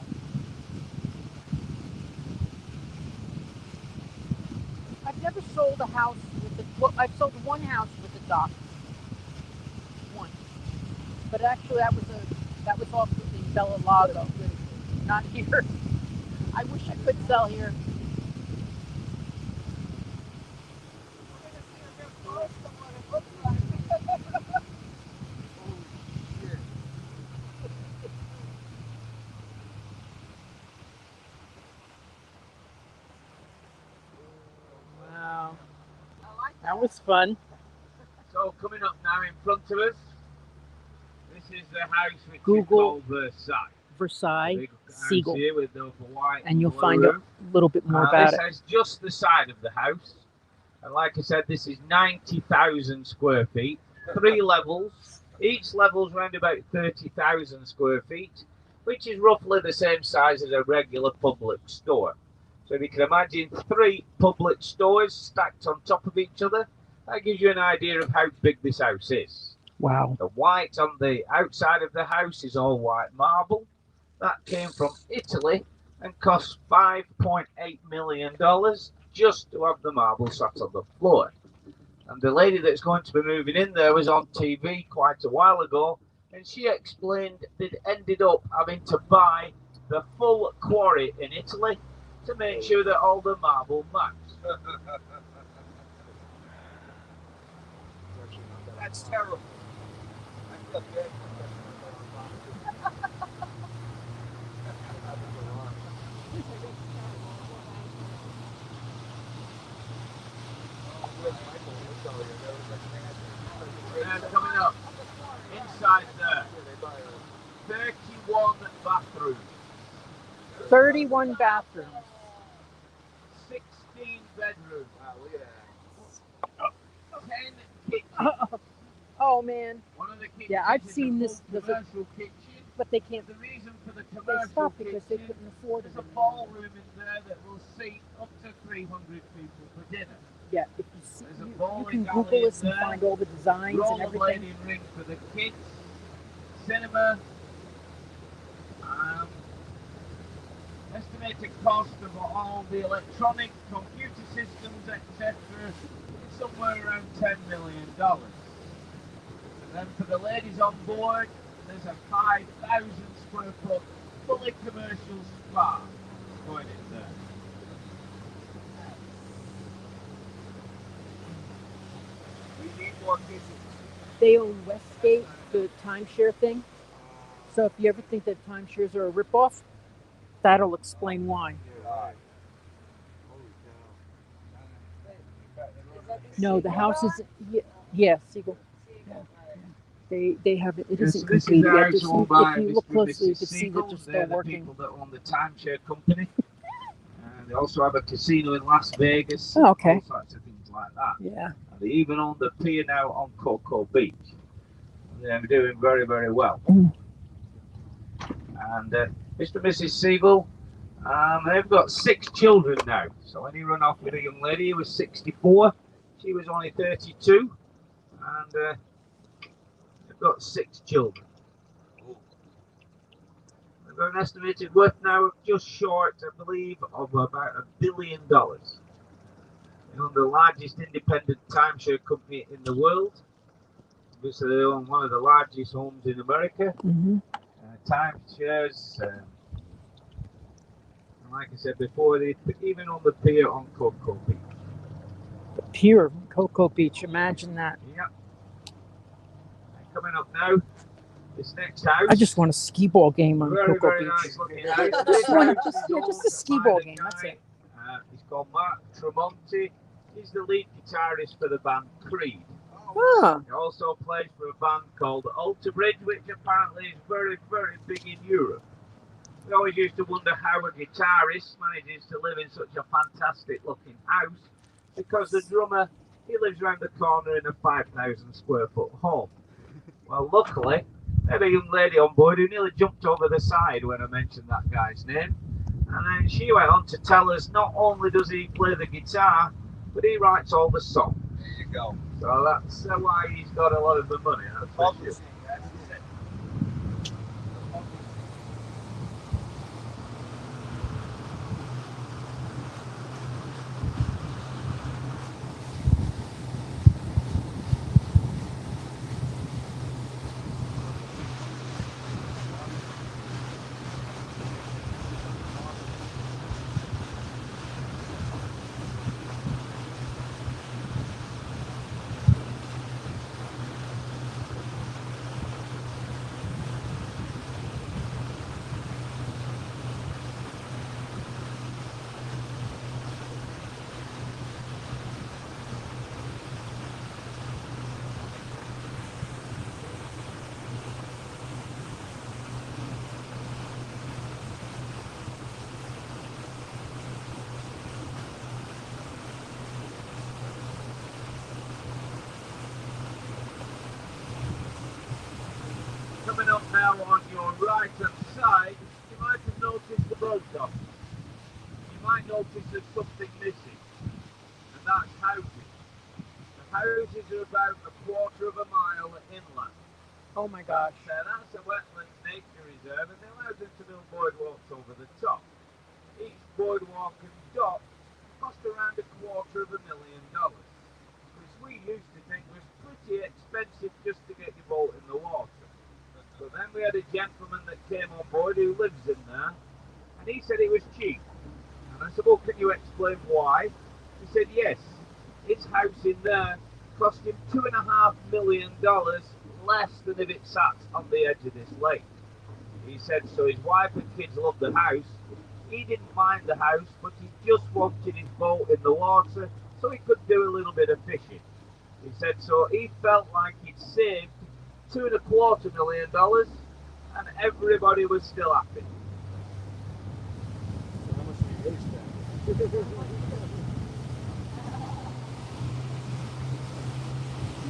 [SPEAKER 2] I've never sold a house with a, well, I've sold one house with a dock. One. But actually that was off in Bella Lago, not here. I wish I could sell here. Wow. That was fun.
[SPEAKER 1] So coming up now in front of us, this is the house which is
[SPEAKER 2] Google
[SPEAKER 1] called Versailles.
[SPEAKER 2] Versailles
[SPEAKER 1] Big house
[SPEAKER 2] Seagull.
[SPEAKER 1] here with the white
[SPEAKER 2] And you'll
[SPEAKER 1] blue
[SPEAKER 2] find out
[SPEAKER 1] roof.
[SPEAKER 2] a little bit more about
[SPEAKER 1] This
[SPEAKER 2] it.
[SPEAKER 1] is just the side of the house. And like I said, this is 90,000 square feet, 3 levels. Each level's around about 30,000 square feet, which is roughly the same size as a regular public store. So if you can imagine 3 public stores stacked on top of each other, that gives you an idea of how big this house is.
[SPEAKER 2] Wow.
[SPEAKER 1] The white on the outside of the house is all white marble. That came from Italy and cost $5.8 million just to have the marble sat on the floor. And the lady that's going to be moving in there was on TV quite a while ago and she explained they'd ended up having to buy the full quarry in Italy to make sure that all the marble matched.
[SPEAKER 3] That's terrible. I feel bad.
[SPEAKER 1] And coming up, inside there, 31 bathrooms,
[SPEAKER 2] 31 bathrooms.
[SPEAKER 1] 16 bedrooms,
[SPEAKER 3] Wow, look at that.
[SPEAKER 1] 10 kitchens.
[SPEAKER 2] Oh man,
[SPEAKER 1] One of the kitchens
[SPEAKER 2] Yeah, I've
[SPEAKER 1] is
[SPEAKER 2] seen
[SPEAKER 1] a
[SPEAKER 2] this-
[SPEAKER 1] full
[SPEAKER 2] there's a-
[SPEAKER 1] commercial kitchen.
[SPEAKER 2] but they can't.
[SPEAKER 1] The reason for the
[SPEAKER 2] They
[SPEAKER 1] commercial
[SPEAKER 2] stopped because they
[SPEAKER 1] kitchen,
[SPEAKER 2] couldn't afford it.
[SPEAKER 1] there's a
[SPEAKER 2] anymore.
[SPEAKER 1] ballroom in there that will seat up to 300 people for dinner.
[SPEAKER 2] Yeah, if you see,
[SPEAKER 1] There's a
[SPEAKER 2] you
[SPEAKER 1] bowling
[SPEAKER 2] can
[SPEAKER 1] alley
[SPEAKER 2] Google this
[SPEAKER 1] in
[SPEAKER 2] and
[SPEAKER 1] there.
[SPEAKER 2] find all the designs and everything.
[SPEAKER 1] Rollerblading ring for the kids, cinema, estimated cost of all the electronics, computer systems, etc. is somewhere around $10 million. And then for the ladies on board, there's a 5,000 square foot fully commercial spa going in there.
[SPEAKER 3] We need more kitchens.
[SPEAKER 2] They own Westgate, the timeshare thing. So if you ever think that timeshares are a ripoff, that'll explain why.
[SPEAKER 3] Yeah, right. Holy cow.
[SPEAKER 2] No, the house is. Yeah, Siegel. Yeah. They have it. It
[SPEAKER 1] Yes,
[SPEAKER 2] isn't
[SPEAKER 1] this is
[SPEAKER 2] complete
[SPEAKER 1] the
[SPEAKER 2] yet.
[SPEAKER 1] house
[SPEAKER 2] Just,
[SPEAKER 1] owned by
[SPEAKER 2] if you look
[SPEAKER 1] Mr. and
[SPEAKER 2] closely, you
[SPEAKER 1] Mrs.
[SPEAKER 2] can see that
[SPEAKER 1] Siegel.
[SPEAKER 2] they're
[SPEAKER 1] They're
[SPEAKER 2] still
[SPEAKER 1] the
[SPEAKER 2] working.
[SPEAKER 1] people that own the timeshare company. And they also have a casino in Las Vegas.
[SPEAKER 2] Oh, okay.
[SPEAKER 1] All sorts of things like that.
[SPEAKER 2] Yeah.
[SPEAKER 1] And they even own the pier now on Cocoa Beach. They're doing very, very well.
[SPEAKER 2] Mm.
[SPEAKER 1] And Mr. and Mrs. Siegel, they've got 6 children now. So when he ran off with a young lady who was 64, she was only 32. And they've got 6 children. They've got an estimated worth now of just short, I believe, of about $1 billion. They own the largest independent timeshare company in the world. Obviously, they own one of the largest homes in America.
[SPEAKER 2] Mm-hmm.
[SPEAKER 1] Timeshares, and like I said before, they even on the pier on Cocoa Beach.
[SPEAKER 2] The pier, Cocoa Beach. Imagine that.
[SPEAKER 1] Yep. And coming up now, this next house.
[SPEAKER 2] I just want a skee ball game on
[SPEAKER 1] very,
[SPEAKER 2] Cocoa
[SPEAKER 1] very
[SPEAKER 2] Beach.
[SPEAKER 1] nice looking house.
[SPEAKER 2] Just
[SPEAKER 1] This
[SPEAKER 2] one-
[SPEAKER 1] house
[SPEAKER 2] just-
[SPEAKER 1] is
[SPEAKER 2] yeah, just a
[SPEAKER 1] owned
[SPEAKER 2] skee
[SPEAKER 1] by
[SPEAKER 2] ball
[SPEAKER 1] the
[SPEAKER 2] game, that's
[SPEAKER 1] guy,
[SPEAKER 2] it.
[SPEAKER 1] He's called Mark Tremonti. He's the lead guitarist for the band Creed.
[SPEAKER 2] Ah,
[SPEAKER 1] He also plays for a band called Alter Bridge, which apparently is very, very big in Europe. We always used to wonder how a guitarist manages to live in such a fantastic looking house, because the drummer, he lives around the corner in a 5,000 square foot home. Well, luckily, they had a young lady on board who nearly jumped over the side when I mentioned that guy's name. And then she went on to tell us not only does he play the guitar, but he writes all the songs.
[SPEAKER 3] There you go.
[SPEAKER 1] So that's why he's got a lot of the money. That's for sure.
[SPEAKER 3] Publishing, that's it.
[SPEAKER 1] Coming up now on your right hand side, you might have noticed the boat dock. You might notice there's something missing, and that's houses. The houses are about a quarter of a mile inland.
[SPEAKER 2] oh my gosh.
[SPEAKER 1] That's a wetlands nature reserve, and they allow them to build boardwalks over the top. Each boardwalk and dock cost around $250,000, which we used to think was pretty expensive just to get your boat in the water. then we had a gentleman that came on board who lives in there, and he said it was cheap. And I said, well, can you explain why? He said, yes, his house in there cost him $2.5 million less than if it sat on the edge of this lake. He said, so his wife and kids loved the house. He didn't mind the house, but he just wanted his boat in the water so he could do a little bit of fishing. He said, so he felt like he'd saved $2.25 million and everybody was still happy.
[SPEAKER 3] So how much did you really spend?
[SPEAKER 2] This is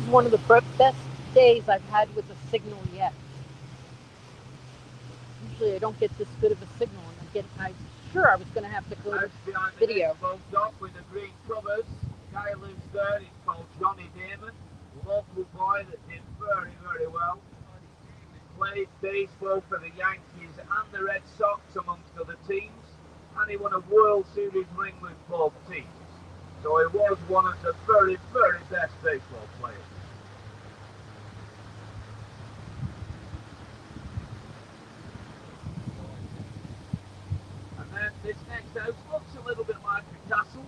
[SPEAKER 2] one of the best days I've had with a signal yet. Usually I don't get this good of a signal, and I'm sure I was going to have to close the video.
[SPEAKER 1] Boat dock with the green covers. The guy who lives there, he's called Johnny Damon, local boy that did very, very well. He played baseball for the Yankees and the Red Sox amongst other teams, and he won a World Series ring with both teams. So he was one of the very, very best baseball players. And then this next house looks a little bit like a castle.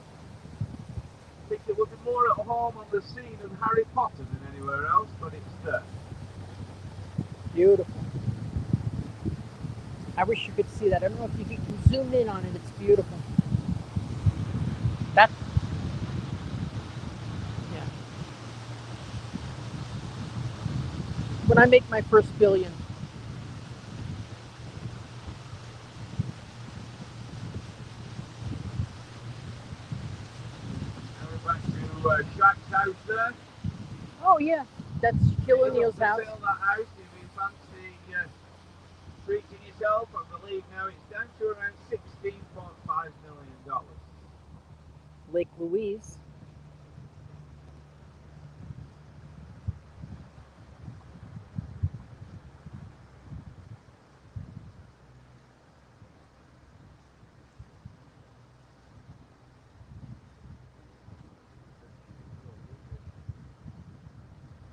[SPEAKER 1] I think it would be more at home on the scene of Harry Potter than anywhere else, but it's there.
[SPEAKER 2] Beautiful. I wish you could see that. I don't know if you can zoom in on it. It's beautiful. That's, yeah. When I make my first billion.
[SPEAKER 1] Now we're back to Shaq's house there.
[SPEAKER 2] Oh yeah, that's Shaquille O'Neal's house.
[SPEAKER 1] Sell that house if you fancy treating yourself. I believe now it's down to around $16.5 million.
[SPEAKER 2] Lake Louise.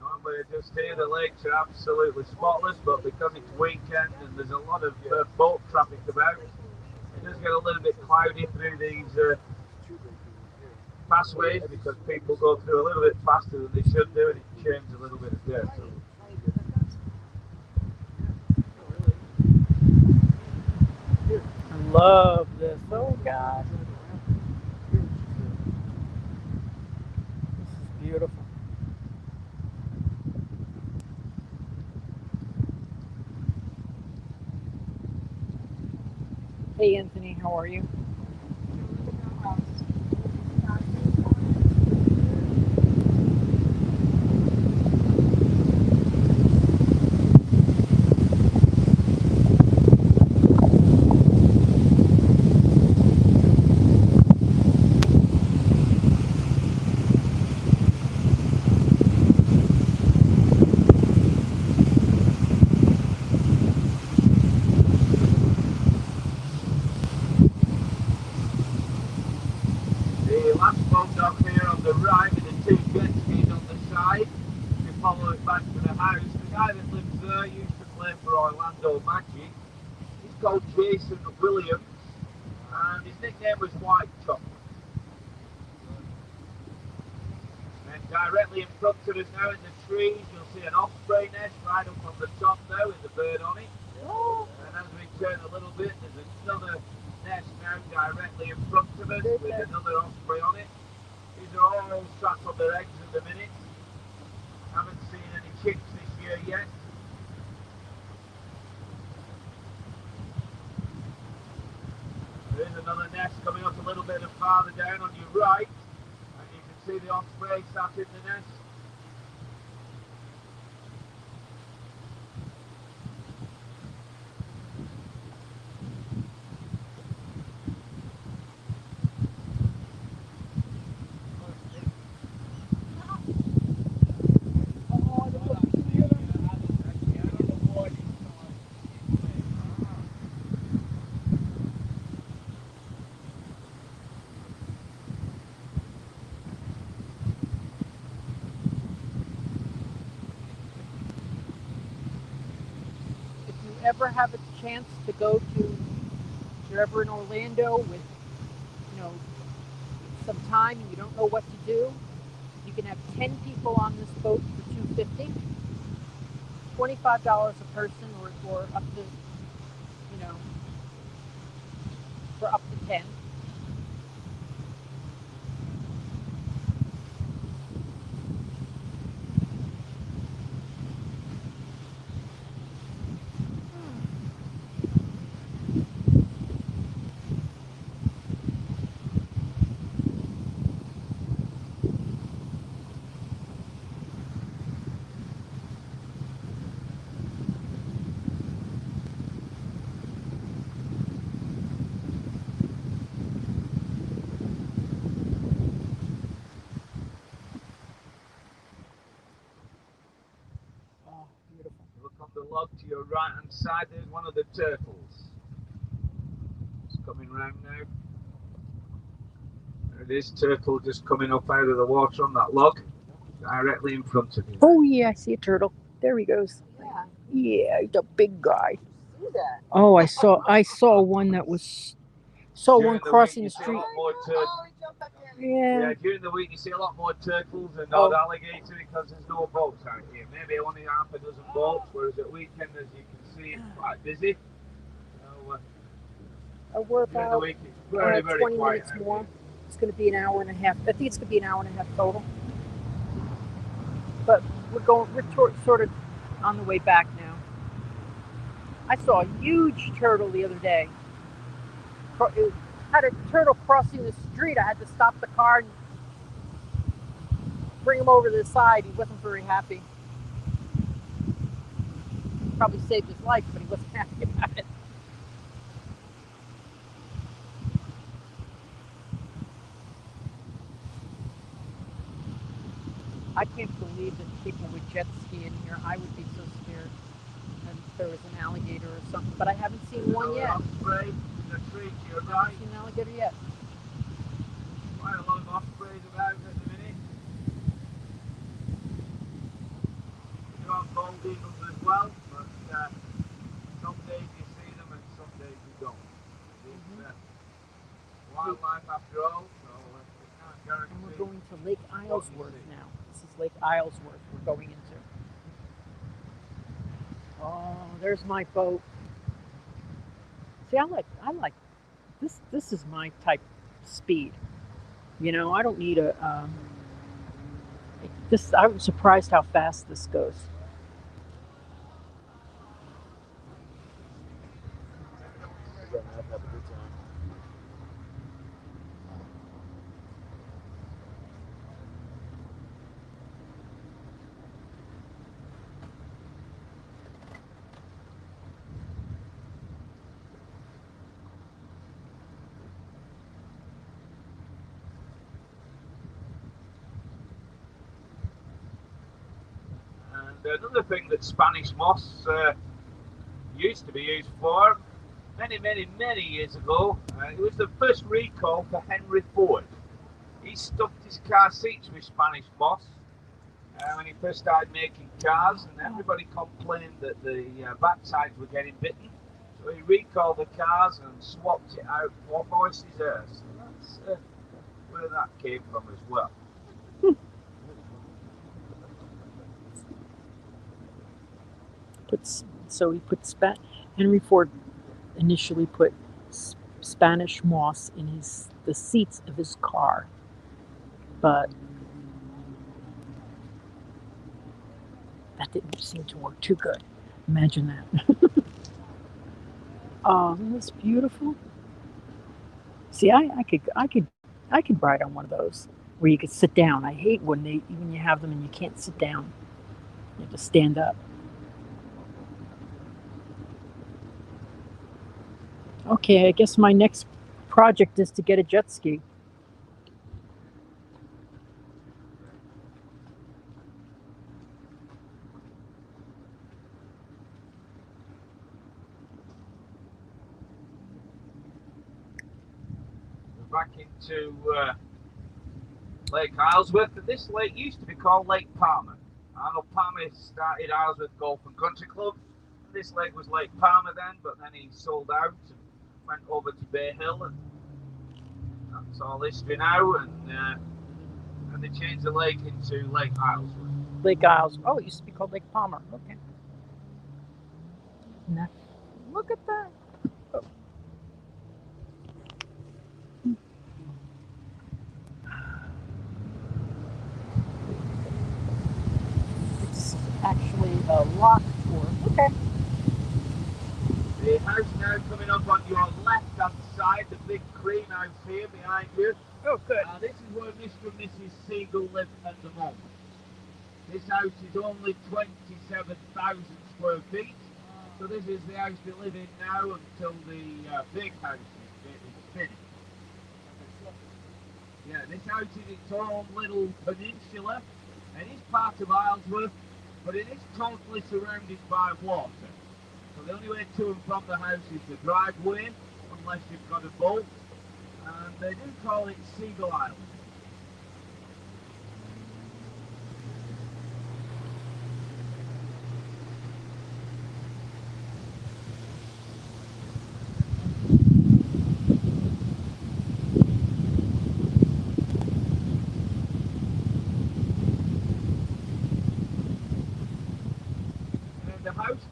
[SPEAKER 1] Normally just here the lakes are absolutely spotless, but because it's weekend and there's a lot of boat traffic about, it does get a little bit cloudy through these pathways because people go through a little bit faster than they should do, and it changes a little bit of dirt.
[SPEAKER 2] I love this. Oh God. This is beautiful. Hey Anthony, how are you?
[SPEAKER 1] Jason Williams, and his nickname was White Chocolate. And directly in front of us now in the trees, you'll see an osprey nest right up on the top now with the bird on it. Oh. And as we turn a little bit, there's another nest now directly in front of us with another osprey on it. These are all sat on their eggs at the minute. Haven't seen any chicks this year yet. There is another nest coming up a little bit farther down on your right, and you can see the osprey sat in the nest.
[SPEAKER 2] ever have a chance to go to, if you're ever in Orlando with, you know, some time and you don't know what to do, you can have 10 people on this boat for $250, $25 a person, or up to, you know, for up to 10. Oh, beautiful.
[SPEAKER 1] Look on the log to your right hand side, there's one of the turtles. It's coming round now. There it is, turtle just coming up out of the water on that log, directly in front of you.
[SPEAKER 2] Oh yeah, I see a turtle. There he goes.
[SPEAKER 4] Yeah.
[SPEAKER 2] Yeah, he's a big guy.
[SPEAKER 4] See that?
[SPEAKER 2] Oh, I saw one that was
[SPEAKER 1] During
[SPEAKER 2] one
[SPEAKER 1] the
[SPEAKER 2] crossing
[SPEAKER 1] week,
[SPEAKER 2] the
[SPEAKER 1] you see a
[SPEAKER 2] street.
[SPEAKER 1] lot more turtles.
[SPEAKER 4] Oh, he jumped up there.
[SPEAKER 2] Yeah.
[SPEAKER 1] Yeah, during the week you see a lot more turtles and
[SPEAKER 2] Oh.
[SPEAKER 1] not alligator because there's no boats out here. Maybe only half a dozen boats, whereas at weekend, as you can see, it's quite busy. So,
[SPEAKER 2] We're
[SPEAKER 1] during the
[SPEAKER 2] about
[SPEAKER 1] week it's very, very
[SPEAKER 2] 20
[SPEAKER 1] quiet
[SPEAKER 2] minutes
[SPEAKER 1] out
[SPEAKER 2] more.
[SPEAKER 1] here.
[SPEAKER 2] It's going to be an hour and a half. I think it's going to be an hour and a half total. But we're sort of on the way back now. I saw a huge turtle the other day. It had a turtle crossing the street. I had to stop the car and bring him over to the side. He wasn't very happy. Probably saved his life, but he wasn't happy about it. I can't believe that people would jet ski in here. I would be so scared if there was an alligator or something, but I haven't seen one yet.
[SPEAKER 1] Osprey in the tree to your
[SPEAKER 2] I
[SPEAKER 1] right.
[SPEAKER 2] haven't seen an alligator yet.
[SPEAKER 1] Quite a lot of ospreys about at the minute. There are bald eagles as well, but some days you see them and some days you don't. It's wildlife after all, so we can't guarantee.
[SPEAKER 2] And we're going to Lake Islesworth now. This is Lake Islesworth we're going into. Oh, there's my boat. See, I like this. This is my type of speed. You know, I don't need a. I'm surprised how fast this goes.
[SPEAKER 3] We're gonna have a good time.
[SPEAKER 1] And another thing that Spanish moss used to be used for many, many, many years ago, it was the first recall for Henry Ford. He stuffed his car seats with Spanish moss when he first started making cars, and everybody complained that the backsides were getting bitten. So he recalled the cars and swapped it out for horses' ears. So that's where that came from as well.
[SPEAKER 2] Henry Ford initially put Spanish moss in the seats of his car, but that didn't seem to work too good. Imagine that. Oh, that's beautiful. See, I could ride on one of those where you could sit down. I hate when you have them and you can't sit down. You have to stand up. Okay, I guess my next project is to get a jet ski.
[SPEAKER 1] We're back into Lake Islesworth. This lake used to be called Lake Palmer. I know Palmer started Islesworth Golf and Country Club, this lake was Lake Palmer then, but then he sold out and went over to Bay Hill, and that's all history now. And they changed the lake into Lake Islesworth.
[SPEAKER 2] Lake Isles. Oh, it used to be called Lake Palmer. Okay. Now, look at that. Oh. It's actually a locked tour. Okay.
[SPEAKER 1] The house now coming up on your left-hand side, the big cream house here behind you.
[SPEAKER 2] Oh, good.
[SPEAKER 1] This is where Mr. and Mrs. Siegel live at the moment. This house is only 27,000 square feet, so this is the house they live in now until the big house is finished. Yeah, this house is its own little peninsula, and it's part of Islesworth, but it is totally surrounded by water. So the only way to and from the house is the driveway, unless you've got a boat, and they do call it Siegel Island.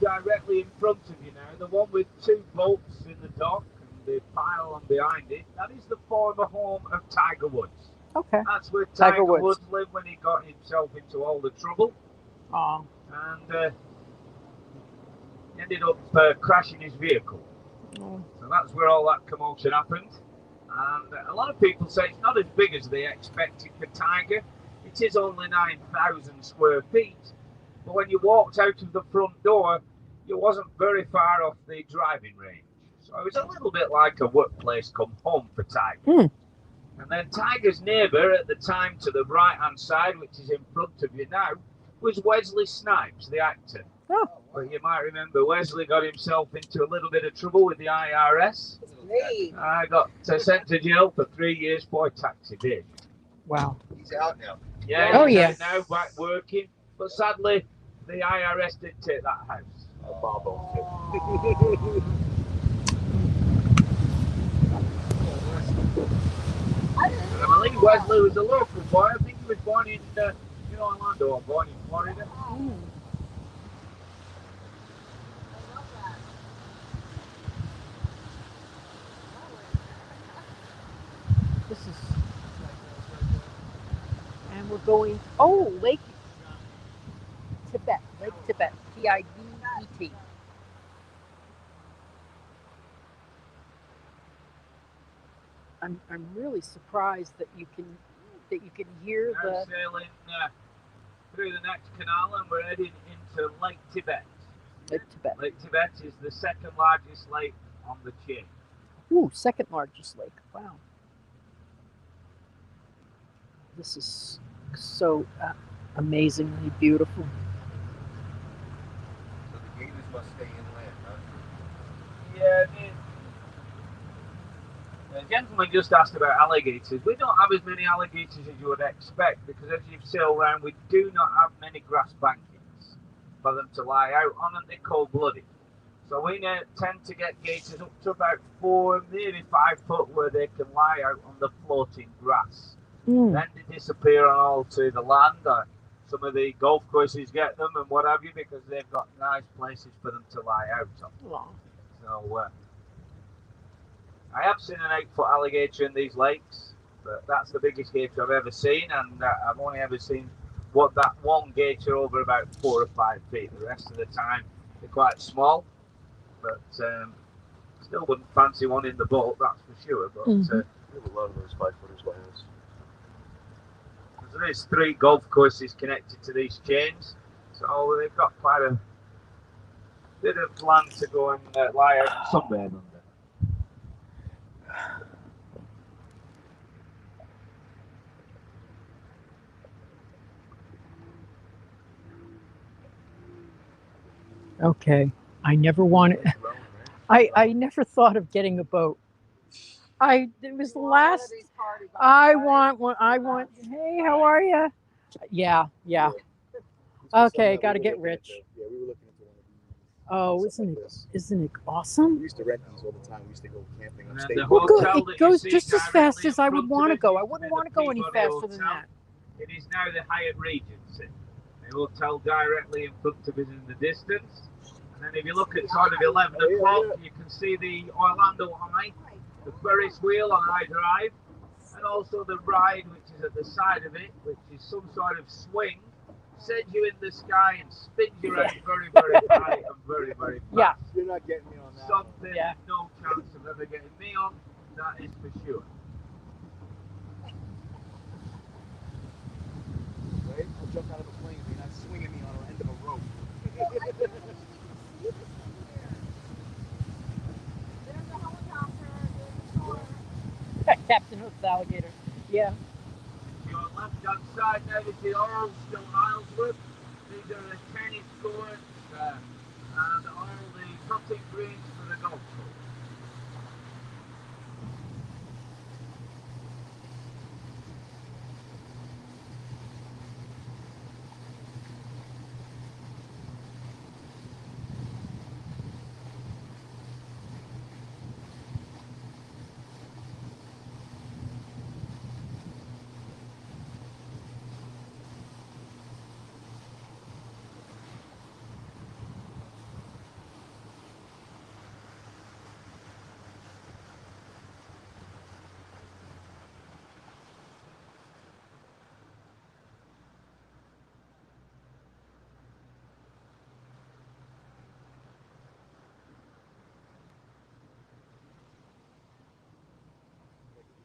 [SPEAKER 1] Directly in front of you now, the one with two boats in the dock and the pylon behind it, that is the former home of Tiger Woods.
[SPEAKER 2] Okay.
[SPEAKER 1] That's where Tiger Woods lived when he got himself into all the trouble.
[SPEAKER 2] Oh.
[SPEAKER 1] And he ended up crashing his vehicle.
[SPEAKER 2] Oh.
[SPEAKER 1] So that's where all that commotion happened. And a lot of people say it's not as big as they expected for Tiger. It is only 9,000 square feet. But when you walked out of the front door, you wasn't very far off the driving range. So it was a little bit like a workplace come home for Tiger.
[SPEAKER 2] Mm.
[SPEAKER 1] And then Tiger's neighbour at the time to the right-hand side, which is in front of you now, was Wesley Snipes, the actor.
[SPEAKER 2] Oh.
[SPEAKER 1] But you might remember Wesley got himself into a little bit of trouble with the IRS. I got sent to jail for 3 years for tax evasion.
[SPEAKER 2] Wow.
[SPEAKER 3] He's out now.
[SPEAKER 1] Yeah,
[SPEAKER 2] Oh,
[SPEAKER 1] he's
[SPEAKER 2] yeah.
[SPEAKER 1] now back working. But sadly, the IRS did take that house.
[SPEAKER 3] Bob owns it.
[SPEAKER 1] I believe Wesley was a local boy. I think he was born in Orlando or born in Florida.
[SPEAKER 2] Mm. This is, and we're going, oh, Lake Tibet, Tibet, I'm really surprised that you can hear
[SPEAKER 1] We're
[SPEAKER 2] the
[SPEAKER 1] sailing through the next canal and we're heading into Lake Tibet.
[SPEAKER 2] Lake Tibet.
[SPEAKER 1] Lake Tibet is the second largest lake on the chain.
[SPEAKER 2] Ooh, second largest lake. Wow. This is so amazingly beautiful.
[SPEAKER 3] So the gators must stay inland, huh?
[SPEAKER 1] Yeah, the gentleman just asked about alligators. We don't have as many alligators as you would expect because as you sail around, we do not have many grass bankings for them to lie out on, and they're cold-blooded. So we tend to get gators up to about 4, maybe 5 foot where they can lie out on the floating grass.
[SPEAKER 2] Mm.
[SPEAKER 1] Then they disappear on all to the land. Some of the golf courses get them and what have you because they've got nice places for them to lie out on.
[SPEAKER 2] Wow.
[SPEAKER 1] So I have seen an 8-foot alligator in these lakes, but that's the biggest gator I've ever seen, and I've only ever seen that one gator over about 4 or 5 feet. The rest of the time they're quite small, but still wouldn't fancy one in the boat, that's for sure. But
[SPEAKER 3] We have a lot of those 5-footers by us.
[SPEAKER 1] there is 3 golf courses connected to these chains, so they've got quite a bit of land to go and lie out and sunbathe under.
[SPEAKER 2] Okay. I never wanted. I never thought of getting a boat. It was the last. I want one. Hey, how are you? Yeah. Okay, got to get rich.
[SPEAKER 3] Yeah, we were looking into one of
[SPEAKER 2] Oh,
[SPEAKER 3] stuff like
[SPEAKER 2] isn't
[SPEAKER 3] this.
[SPEAKER 2] it
[SPEAKER 3] We
[SPEAKER 2] awesome?
[SPEAKER 3] used to rent these all the time. We used to go camping
[SPEAKER 1] And then
[SPEAKER 3] upstate.
[SPEAKER 1] the
[SPEAKER 2] Well, good.
[SPEAKER 1] hotel
[SPEAKER 2] It
[SPEAKER 1] that you
[SPEAKER 2] goes
[SPEAKER 1] see
[SPEAKER 2] just as fast
[SPEAKER 1] directly
[SPEAKER 2] as
[SPEAKER 1] in
[SPEAKER 2] I would
[SPEAKER 1] front of
[SPEAKER 2] want to
[SPEAKER 1] it
[SPEAKER 2] go. I
[SPEAKER 1] used to
[SPEAKER 2] wouldn't
[SPEAKER 1] be
[SPEAKER 2] want
[SPEAKER 1] the
[SPEAKER 2] to go any
[SPEAKER 1] Peabody
[SPEAKER 2] faster than
[SPEAKER 1] Hotel.
[SPEAKER 2] that.
[SPEAKER 1] It is now the Hyatt Regency. The hotel directly in front of us in the distance. And then if you look at sort of 11
[SPEAKER 3] Oh, yeah,
[SPEAKER 1] o'clock,
[SPEAKER 3] yeah.
[SPEAKER 1] you can see the Orlando Eye, the Ferris wheel on I Drive, and also the ride which is at the side of it, which is some sort of swing, sends you in the sky and spins you around very, very high and very, very fast.
[SPEAKER 2] Yeah.
[SPEAKER 3] You're not getting me on that.
[SPEAKER 1] Something
[SPEAKER 2] Yeah.
[SPEAKER 1] no chance of ever getting me on, that is for sure.
[SPEAKER 3] Right? I'll jump out of a plane. You're not swinging me on the end of a rope.
[SPEAKER 2] Captain Hook's alligator. Yeah.
[SPEAKER 1] Your left hand side now is the Oral still Isleswood. These are the tennis courts and all the putting greens for the golf course.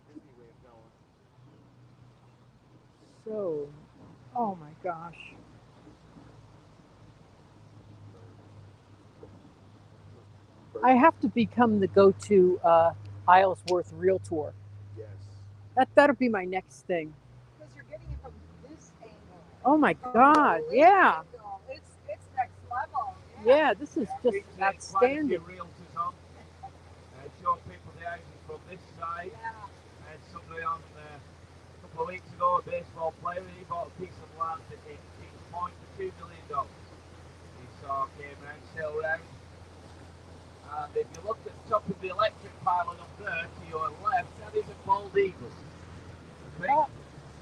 [SPEAKER 3] Disney way of going.
[SPEAKER 2] So, oh my gosh. I have to become the go-to Islesworth realtor.
[SPEAKER 3] Yes.
[SPEAKER 2] That'll be my next thing.
[SPEAKER 4] Because you're getting it from this angle.
[SPEAKER 2] Oh my
[SPEAKER 4] From
[SPEAKER 2] God!
[SPEAKER 4] the
[SPEAKER 2] Yeah,
[SPEAKER 4] angle. It's next level.
[SPEAKER 2] yeah. This is just
[SPEAKER 1] We take quite a few
[SPEAKER 2] outstanding.
[SPEAKER 1] realtors on, show people the houses from this side.
[SPEAKER 4] Yeah.
[SPEAKER 1] And somebody on a couple of weeks ago, a baseball player, he bought a piece of land at Kings Point for $2 million. He saw came round, sailed round. And if you look at the top of the electric pylon up there to your left, that is a bald eagle. I think.
[SPEAKER 2] Oh,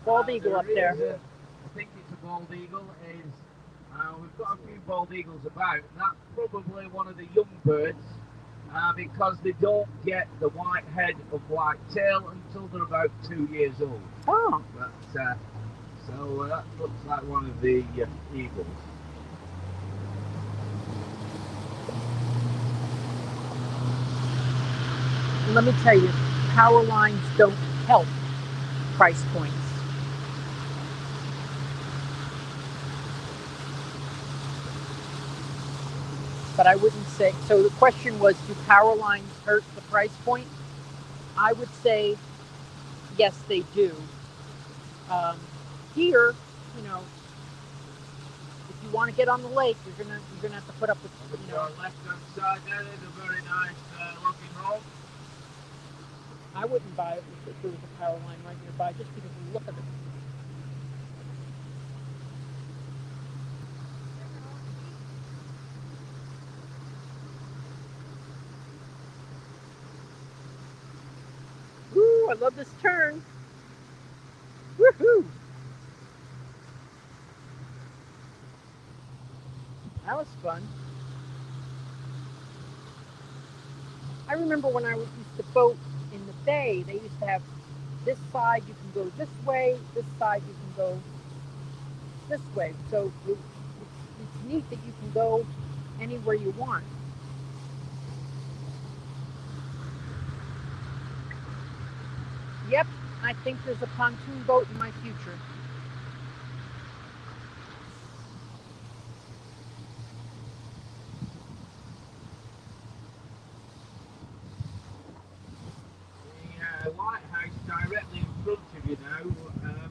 [SPEAKER 2] bald eagle up there.
[SPEAKER 1] I think it's a bald eagle. We've got a few bald eagles about, and that's probably one of the young birds because they don't get the white head and white tail until they're about 2 years old.
[SPEAKER 2] Oh,
[SPEAKER 1] But so that looks like one of the eagles.
[SPEAKER 2] let me tell you, power lines don't help price points. But I wouldn't say, so the question was, do power lines hurt the price point? I would say, yes, they do. Here, you know, if you want to get on the lake, you're gonna have to put up with, you know.
[SPEAKER 1] Your left-hand side there is a very nice looking home.
[SPEAKER 2] I wouldn't buy it if there was a power line right nearby, just because of the look of it. Woo! I love this turn. Woohoo! That was fun. I remember when I used to boat in the bay, they used to have this side you can go this way, this side you can go this way. So it's neat that you can go anywhere you want. Yep, I think there's a pontoon boat in my future.
[SPEAKER 1] The lighthouse directly in front of you now.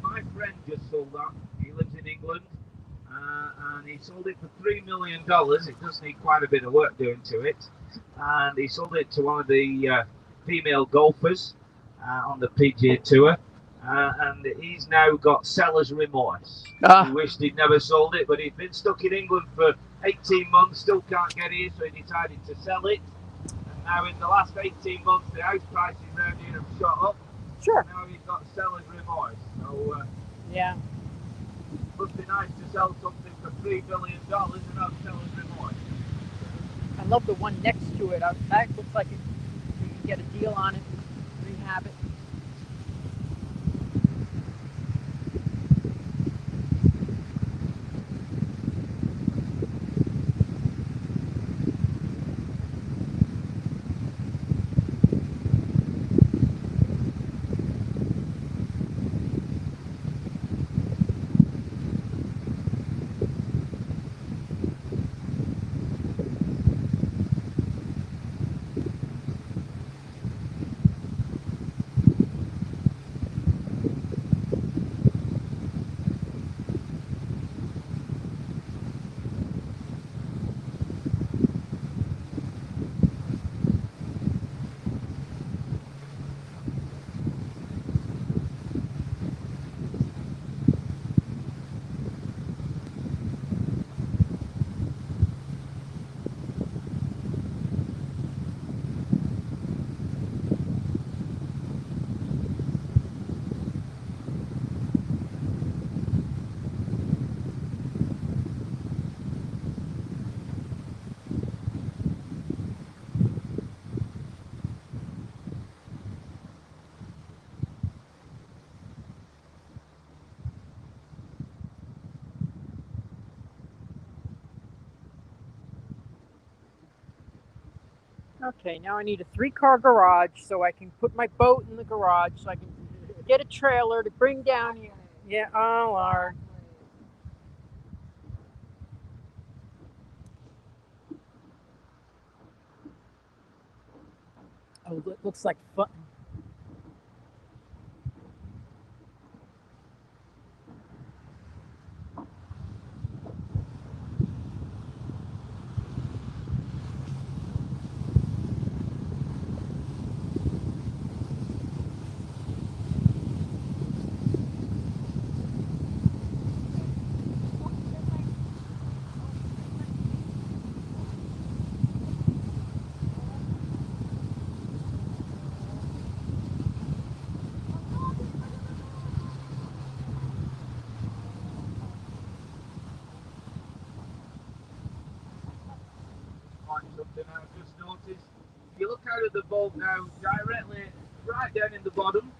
[SPEAKER 1] My friend just sold that. He lives in England, and he sold it for $3 million. It does need quite a bit of work doing to it, and he sold it to one of the female golfers on the PGA Tour, and he's now got seller's remorse. He wished he'd never sold it, but he'd been stuck in England for 18 months, still can't get here, so he decided to sell it. And now in the last 18 months, the house prices around here have shot up.
[SPEAKER 2] Sure.
[SPEAKER 1] Now he's got seller's remorse. So
[SPEAKER 2] Yeah.
[SPEAKER 1] it must be nice to sell something for $3 billion and not seller's remorse.
[SPEAKER 2] I love the one next to it. That looks like you can get a deal on it, rehab it. Okay, now I need a 3-car garage so I can put my boat in the garage so I can get a trailer to bring down here. Yeah, oh Lord. Oh, it looks like fun.
[SPEAKER 1] Find something I've just noticed. If you look out of the boat now, directly right down in the bottom,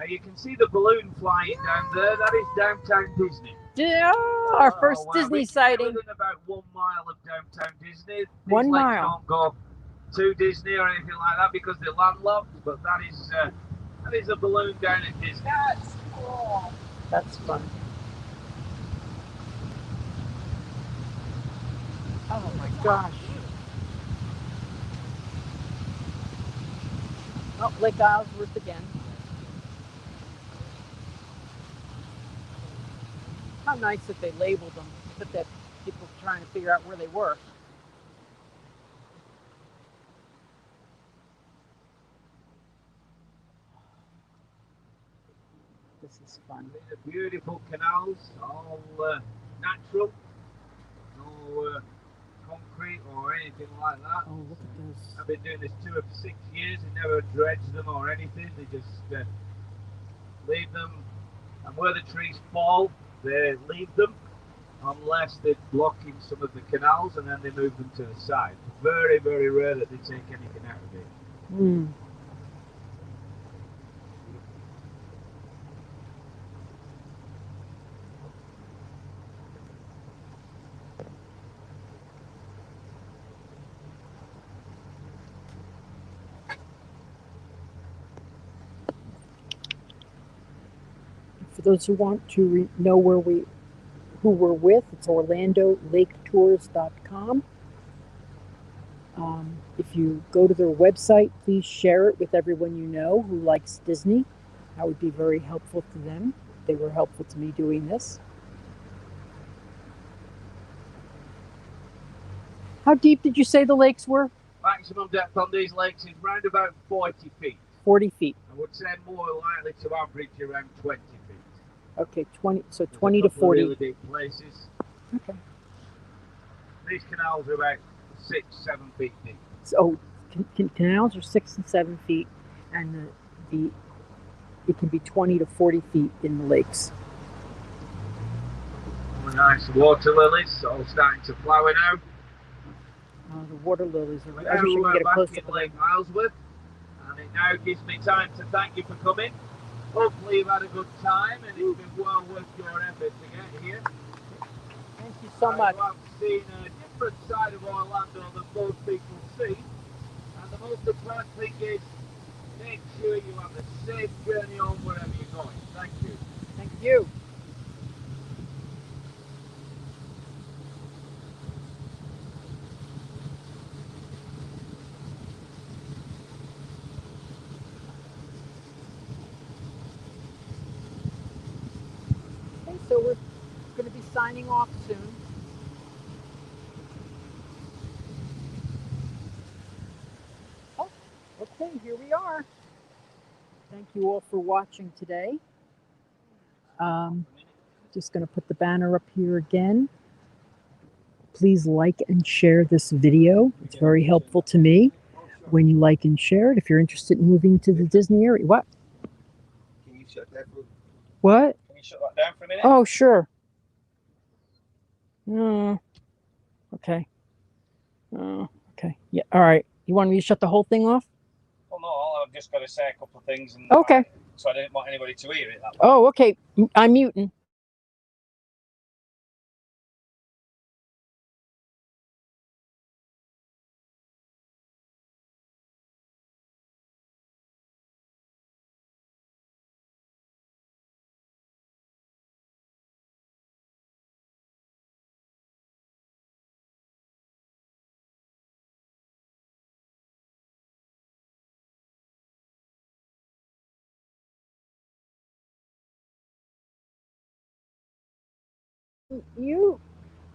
[SPEAKER 1] you can see the balloon flying down there. That is downtown Disney.
[SPEAKER 2] Yeah, our first Disney
[SPEAKER 1] We're
[SPEAKER 2] sighting.
[SPEAKER 1] within about 1 mile of downtown Disney. These
[SPEAKER 2] 1
[SPEAKER 1] lakes
[SPEAKER 2] mile.
[SPEAKER 1] don't go to Disney or anything like that because they're landlocked, but that is a balloon down at Disney.
[SPEAKER 4] That's cool.
[SPEAKER 2] That's fun. Oh my gosh. Oh, Lake Islesworth again. How nice that they labeled them, but that people trying to figure out where they were. This is fun.
[SPEAKER 1] These are beautiful canals, all natural, no concrete or anything like that.
[SPEAKER 2] Oh, look at this.
[SPEAKER 1] I've been doing this tour for 6 years and never dredged them or anything. They just leave them, and where the trees fall, they leave them unless they're blocking some of the canals, and then they move them to the side. Very, very rare that they take anything out of it.
[SPEAKER 2] Mm. For those who want to know who we're with, it's OrlandoLakeTours.com. If you go to their website, please share it with everyone you know who likes Disney. That would be very helpful to them. They were helpful to me doing this. How deep did you say the lakes were?
[SPEAKER 1] Maximum depth on these lakes is round about 40 feet.
[SPEAKER 2] 40 feet.
[SPEAKER 1] I would say more likely to average around 20 feet.
[SPEAKER 2] Okay, 20. So
[SPEAKER 1] There's
[SPEAKER 2] 20
[SPEAKER 1] a
[SPEAKER 2] to
[SPEAKER 1] couple of
[SPEAKER 2] 40.
[SPEAKER 1] really deep places.
[SPEAKER 2] Okay.
[SPEAKER 1] These canals are about 6-7 feet deep.
[SPEAKER 2] So canals are 6 and 7 feet, and it can be 20 to 40 feet in the lakes.
[SPEAKER 1] All the nice water lilies all starting to flower now.
[SPEAKER 2] The water lilies are.
[SPEAKER 1] We're
[SPEAKER 2] I wish I could get a
[SPEAKER 1] back
[SPEAKER 2] close
[SPEAKER 1] in
[SPEAKER 2] up of
[SPEAKER 1] Lake
[SPEAKER 2] them.
[SPEAKER 1] Milesworth, and it now gives me time to thank you for coming. Hopefully you've had a good time and it's been well worth your effort to get here.
[SPEAKER 2] Thank you so much.
[SPEAKER 1] I've seen a different side of Orlando than most people see, and the most important thing is make sure you have a safe journey home wherever you're going. Thank you.
[SPEAKER 2] Thank you. Okay, so we're going to be signing off soon. Oh, okay, here we are. Thank you all for watching today. Just going to put the banner up here again. Please like and share this video. It's very helpful to me when you like and share it. If you're interested in moving to the Disney area. What?
[SPEAKER 3] Can you shut that for?
[SPEAKER 2] What?
[SPEAKER 3] Can you shut that down for a minute?
[SPEAKER 2] Oh, sure. Okay. Okay. Yeah. All right. You want me to shut the whole thing off?
[SPEAKER 3] Well, no, I've just got to say a couple of things. And
[SPEAKER 2] Okay.
[SPEAKER 3] So I didn't want anybody to hear it. That way.
[SPEAKER 2] Oh, okay. I'm muting.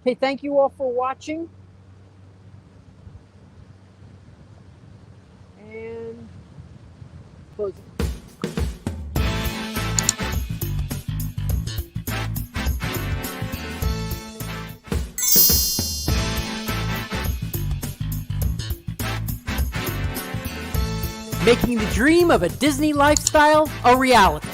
[SPEAKER 2] Okay, thank you all for watching. And close it. Making the dream of a Disney lifestyle a reality.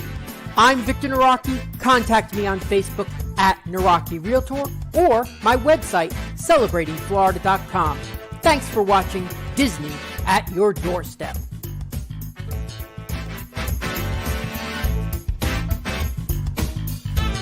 [SPEAKER 2] I'm Victor Naraki. Contact me on Facebook at Naraki Realtor or my website, celebratingflorida.com. Thanks for watching Disney at your doorstep.